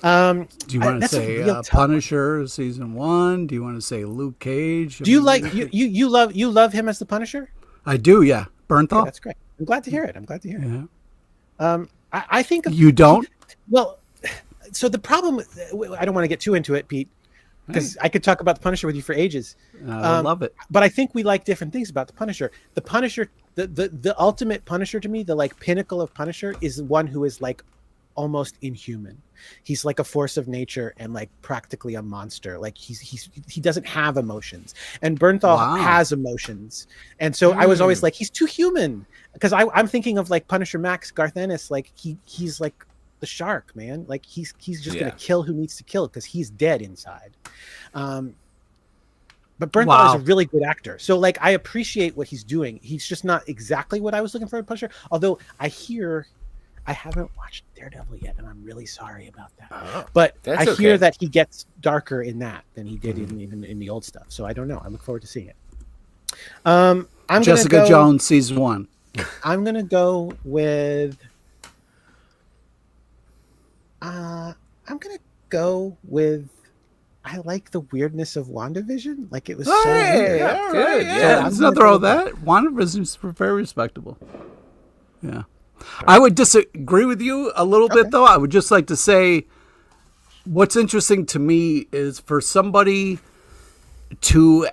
Do you want to that's a say real tough Punisher season 1? Do you want to say Luke Cage? Do you like you love him as the Punisher? I do, yeah. Bernthal? Yeah, that's great. I'm glad to hear it. Yeah. I think You don't? Well, so the problem, I don't want to get too into it, Pete, because I could talk about the Punisher with you for ages. I love it. But I think we like different things about the Punisher. The Punisher, the ultimate Punisher to me, the like pinnacle of Punisher is the one who is like almost inhuman. He's like a force of nature and like practically a monster. Like he doesn't have emotions, and Bernthal has emotions. And so I was always like, he's too human, because I'm thinking of like Punisher Max Garth Ennis, like he's like the shark, man. Like he's just gonna kill who needs to kill because he's dead inside. But Bernthal is a really good actor, so like I appreciate what he's doing. He's just not exactly what I was looking for in Punisher. Although I hear I haven't watched Daredevil yet, and I'm really sorry about that. Oh, but that's I hear okay. that he gets darker in that than he did even in the old stuff. So I don't know. I look forward to seeing it. I'm Jessica Jones season 1. I'm gonna go with. I'm gonna go with. I like the weirdness of WandaVision. Like it was so weird. Yeah, Good. yeah. Yeah, there's nothing wrong with that. WandaVision is very respectable. Yeah. I would disagree with you a little bit, though. I would just like to say what's interesting to me is for somebody to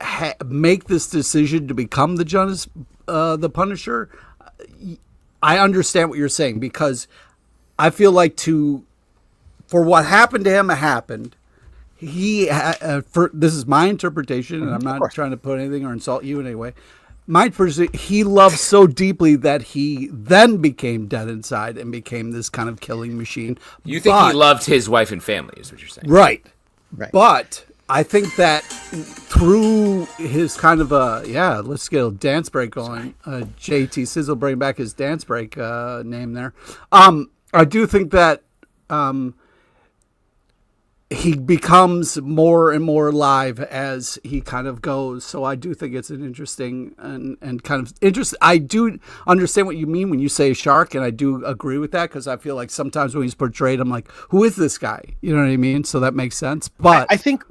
make this decision to become the Punisher. I understand what you're saying, because I feel like for what happened to him, it happened. This is my interpretation, and I'm not trying to put anything or insult you in any way. My interpretation, he loved so deeply that he then became dead inside and became this kind of killing machine. You think he loved his wife and family, is what you're saying. Right. Right. But I think that through his kind of let's get a dance break going. JT Sizzle bring back his dance break name there. I do think that he becomes more and more alive as he kind of goes. So I do think it's an interesting and kind of interest. I do understand what you mean when you say shark, and I do agree with that, because I feel like sometimes when he's portrayed, I'm like, who is this guy? You know what I mean? So that makes sense. But I think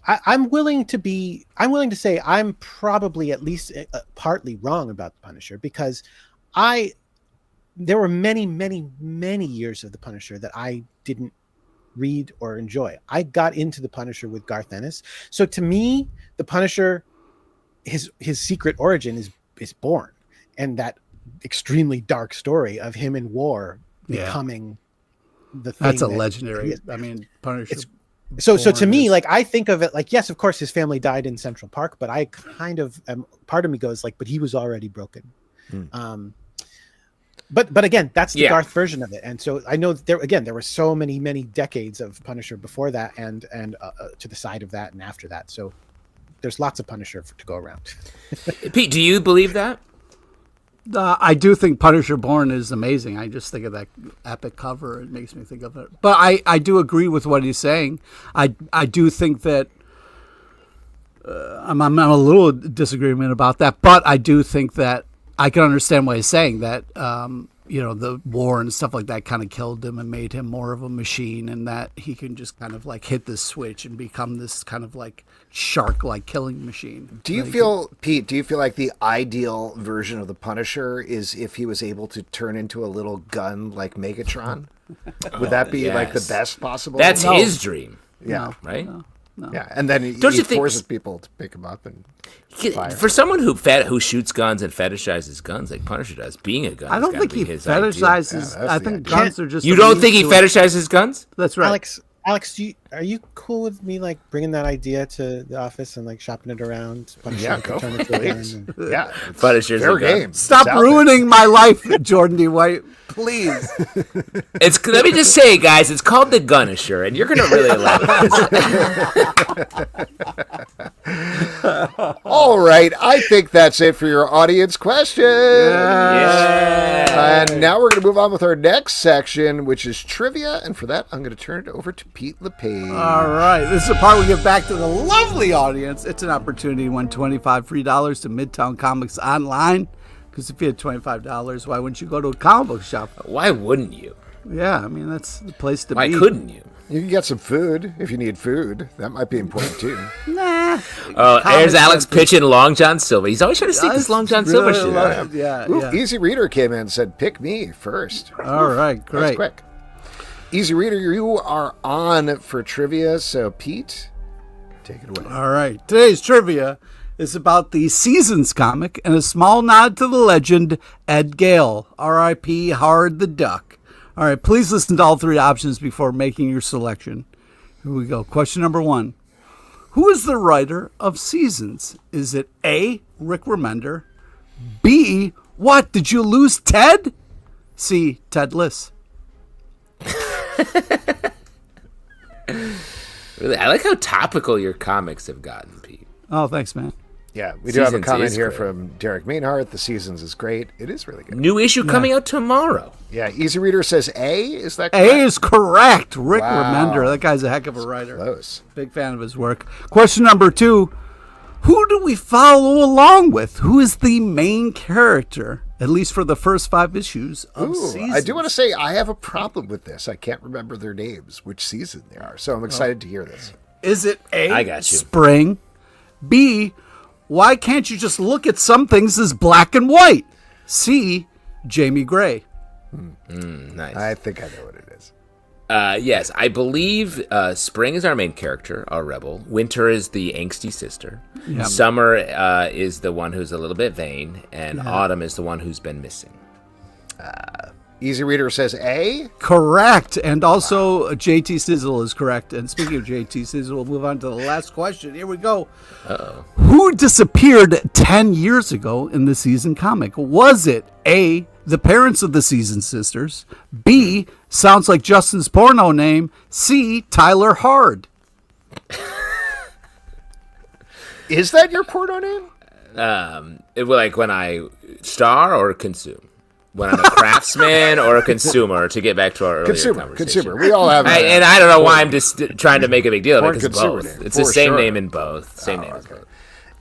I'm willing to say I'm probably at least partly wrong about the Punisher, because there were many, many, many years of the Punisher that I didn't read or enjoy. I got into the Punisher with Garth Ennis. So to me, the Punisher, his secret origin is Born, and that extremely dark story of him in war becoming the thing. That's a legendary. I mean, Punisher. So to me, like, I think of it like, yes, of course his family died in Central Park, but I kind of part of me goes like, but he was already broken. But again, that's the Garth version of it, and so I know there were so many decades of Punisher before that, and to the side of that and after that. So there's lots of Punisher to go around. Pete, do you believe that? I do think Punisher Born is amazing. I just think of that epic cover; it makes me think of it. But I do agree with what he's saying. I do think that I'm a little disagreement about that, but I do think that I can understand why he's saying that, the war and stuff like that kind of killed him and made him more of a machine, and that he can just kind of like hit this switch and become this kind of like shark-like killing machine. Do you feel like the ideal version of the Punisher is if he was able to turn into a little gun like Megatron? Would that be like the best possible? That's his dream. Yeah. Right? No. Yeah, and then he forces people to pick him up and fire. For someone who shoots guns and fetishizes guns like Punisher does, being a gun. I don't think he fetishizes. I think guns are just. You don't think he fetishizes guns? That's right, Alex, are you cool with me like bringing that idea to the office and like shopping it around? Yeah, go. Yeah, Punisher's fair game. Stop ruining my life, Jordan D. White. Please. Let me just say, guys, it's called the Gunisher, and you're gonna really like this. All right, I think that's it for your audience questions. Yeah. And now we're gonna move on with our next section, which is trivia, and for that, I'm gonna turn it over to Pete LePage. All right, this is the part we give back to the lovely audience. It's an opportunity to win $25 free to Midtown Comics online. Because if you had $25, why wouldn't you go to a comic book shop? Why wouldn't you? Yeah, I mean, that's the place to be. Why couldn't you? You can get some food if you need food. That might be important too. Nah. Oh, there's Alex pitching Long John Silver. He's always trying to sneak this Long John Silver shit out. Yeah. Easy Reader came in and said, pick me first. All right, great. That's quick. Easy Reader, you are on for trivia. So, Pete, take it away. All right. Today's trivia is about the Seasons comic and a small nod to the legend Ed Gale, R.I.P. Howard the Duck. All right, please listen to all three options before making your selection. Here we go. Question number 1. Who is the writer of Seasons? Is it A, Rick Remender, B, what, did you lose Ted? C, Ted Liss. Really, I like how topical your comics have gotten, Pete. Oh, thanks, man. Yeah, we do have a Seasons comment is here great. from Derek Mainhardt. The Seasons is great. It is really good. New issue coming out tomorrow. Yeah, Easy Reader says A. Is that A correct? is correct. Rick Wow. Remender. That guy's a heck of a writer. Close. Big fan of his work. Question number 2. Who do we follow along with? Who is the main character, at least for the first 5 issues of Seasons? I do want to say I have a problem with this. I can't remember their names, which season they are. So I'm excited to hear this. Is it A, I got you. Spring? B, why can't you just look at some things as black and white? C, Jamie Gray. Nice. I think I know what it is. Yes, I believe Spring is our main character, our rebel. Winter is the angsty sister. Summer is the one who's a little bit vain. And Autumn is the one who's been missing. Easy Reader says A. Correct. And also JT Sizzle is correct. And speaking of JT Sizzle, we'll move on to the last question. Here we go. Uh-oh. Who disappeared 10 years ago in the Season comic? Was it A, the parents of the Season sisters? B, sounds like Justin's porno name? C, Tyler Hard? Is that your porno name? Like when I star or consume? When I'm a craftsman or a consumer, to get back to our earlier conversation. Consumer. We all have And I don't know why I'm just trying to make a big deal of it, Porn because consumer both. name, It's the for same sure. name in both. Same name in both.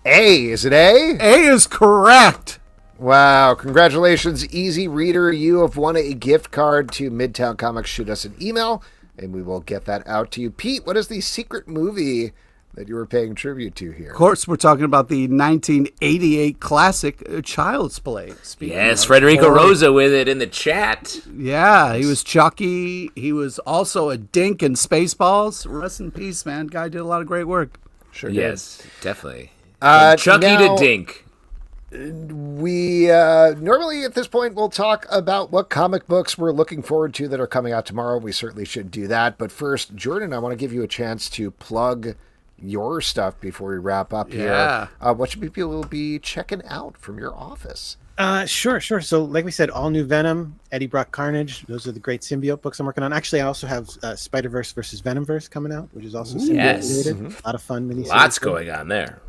A. Is it A? A is correct. Wow. Congratulations, Easy Reader. You have won a gift card to Midtown Comics. Shoot us an email, and we will get that out to you. Pete, what is the secret movie that you were paying tribute to here? Of course, we're talking about the 1988 classic Child's Play. Speaking Yes, of Frederico porn. Rosa with it in the chat. Yeah, he was Chucky. He was also a dink in Spaceballs. Rest in peace, man. Guy did a lot of great work. Sure. Yes, definitely. From Chucky now- to Dink. We normally at this point we'll talk about what comic books we're looking forward to that are coming out tomorrow. We certainly should do that. But first, Jordan, I want to give you a chance to plug your stuff before we wrap up Yeah. here. What should people be checking out from your office? Sure. So, like we said, all new Venom, Eddie Brock Carnage. Those are the great symbiote books I'm working on. Actually, I also have Spider-Verse versus Venomverse coming out, which is also symbiote yes. related. A lot of fun miniseries. Lots going on there.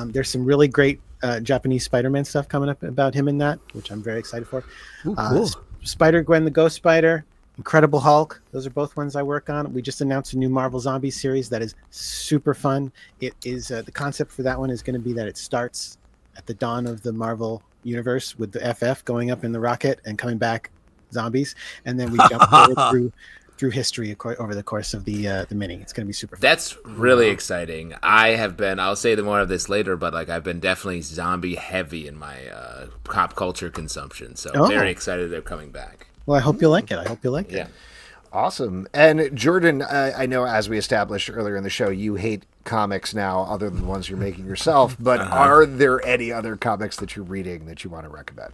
There's some really great Japanese Spider-Man stuff coming up about him in that, which I'm very excited for. Ooh, cool. Spider-Gwen, the Ghost Spider, Incredible Hulk. Those are both ones I work on. We just announced a new Marvel Zombie series that is super fun. It is the concept for that one is going to be that it starts at the dawn of the Marvel universe with the FF going up in the rocket and coming back zombies, and then we jump forward through history over the course of the mini. It's going to be super fun. That's really exciting. I'll say more of this later, but I've been definitely zombie heavy in my pop culture consumption. So very excited they're coming back. Well, I hope you like it. Yeah. Awesome. And Jordan, I know as we established earlier in the show, you hate comics now other than the ones you're making yourself, but are there any other comics that you're reading that you want to recommend?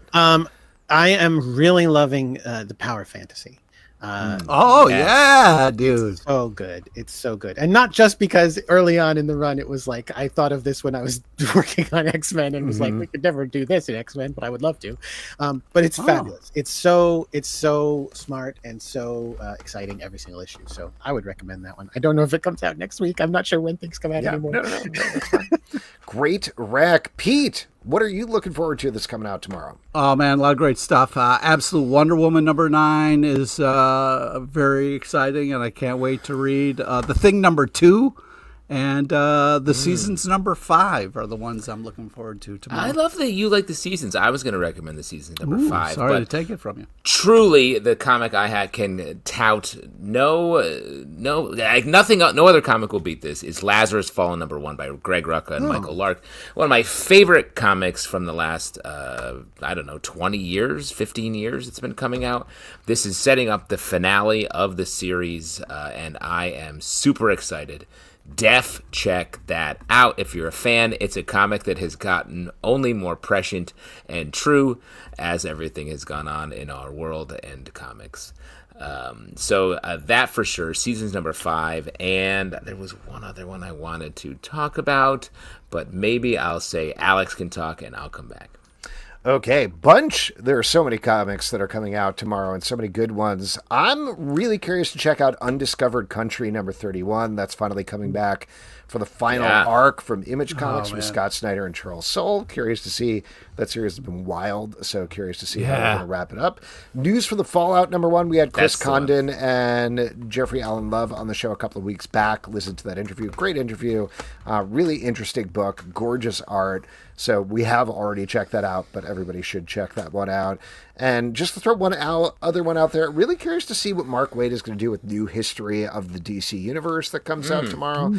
I am really loving the power fantasy. Yeah, dude. So good. It's so good. And not just because early on in the run, it was like, I thought of this when I was working on X-Men and was like, we could never do this in X-Men, but I would love to. But it's fabulous. It's so smart and so exciting every single issue. So I would recommend that one. I don't know if it comes out next week. I'm not sure when things come out anymore. No, that's fine. Great rec. Pete, what are you looking forward to that's coming out tomorrow? Oh, man, a lot of great stuff. Absolute Wonder Woman #9 is very exciting, and I can't wait to read. The Thing #2 and the Seasons #5 are the ones I'm looking forward to tomorrow. I love that you like the Seasons. I was going to recommend the Seasons #5. Sorry but to take it from you. truly, the comic I had can tout no other comic will beat this. Is Lazarus Fallen #1 by Greg Rucka and Michael Lark. One of my favorite comics from the last 20 years, 15 years it's been coming out. This is setting up the finale of the series, and I am super excited. Def check that out if you're a fan. It's a comic that has gotten only more prescient and true as everything has gone on in our world and comics. So that for sure, Seasons #5, and there was one other one I wanted to talk about, but maybe I'll say Alex can talk and I'll come back. Okay, bunch. There are so many comics that are coming out tomorrow and so many good ones. I'm really curious to check out Undiscovered Country number 31. That's finally coming back for the final arc from Image Comics with Scott Snyder and Charles Soule. Curious to see. That series has been wild, so curious to see how they're going to wrap it up. News for the Fallout number 1. We had Chris Condon and Jeffrey Allen Love on the show a couple of weeks back. Listen to that interview. Great interview. Really interesting book. Gorgeous art. So we have already checked that out, but everybody should check that one out. And just to throw other one out there, really curious to see what Mark Waid is going to do with New History of the DC Universe that comes out tomorrow.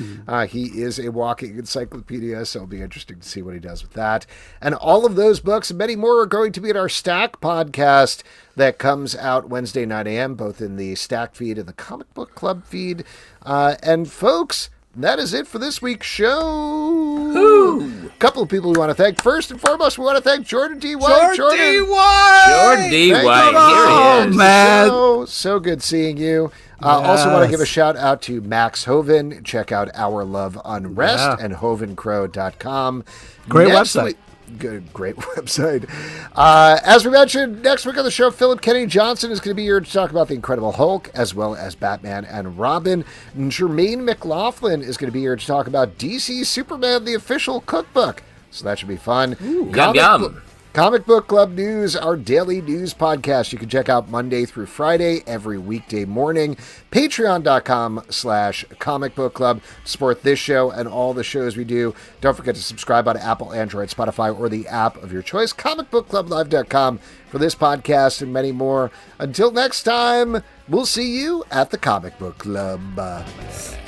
He is a walking encyclopedia, so it'll be interesting to see what he does with that. And all of those books and many more are going to be at our Stack podcast that comes out Wednesday, 9 a.m., both in the Stack feed and the Comic Book Club feed. And folks, that is it for this week's show. A couple of people we want to thank. First and foremost, we want to thank Jordan D. White. Jordan D. White. Here he is. Man. So good seeing you. Also want to give a shout out to Max Hoven. Check out Our Love Unrest and hovencrow.com. Great website. Great website. As we mentioned, next week on the show, Philip Kenny Johnson is going to be here to talk about the Incredible Hulk, as well as Batman and Robin. And Jermaine McLaughlin is going to be here to talk about DC Superman, the official cookbook. So that should be fun. Yum. Comic Book Club News, our daily news podcast. You can check out Monday through Friday, every weekday morning. Patreon.com/Comic Book Club. Support this show and all the shows we do. Don't forget to subscribe on Apple, Android, Spotify, or the app of your choice. ComicBookClubLive.com for this podcast and many more. Until next time, we'll see you at the Comic Book Club.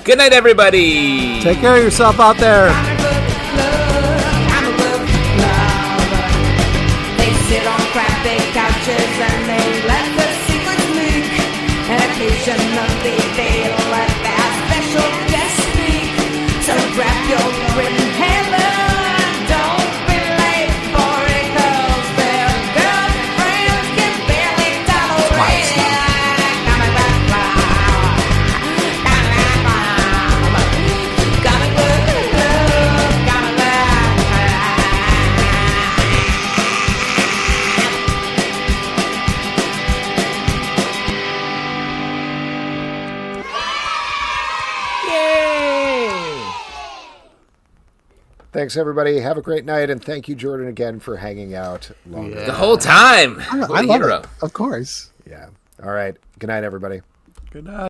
Good night, everybody. Take care of yourself out there. Sit on crappy couches and they let the secrets leak. And occasionally they let their special guest speak. So grab your written hammer, don't be late for it, 'cause their girlfriends can barely tolerate it. Comic Book Club, Comic Book Club, Comic Book Club. Thanks, everybody. Have a great night, and thank you, Jordan, again for hanging out longer. The whole time. I love it. Of course. Yeah. All right. Good night, everybody. Good night.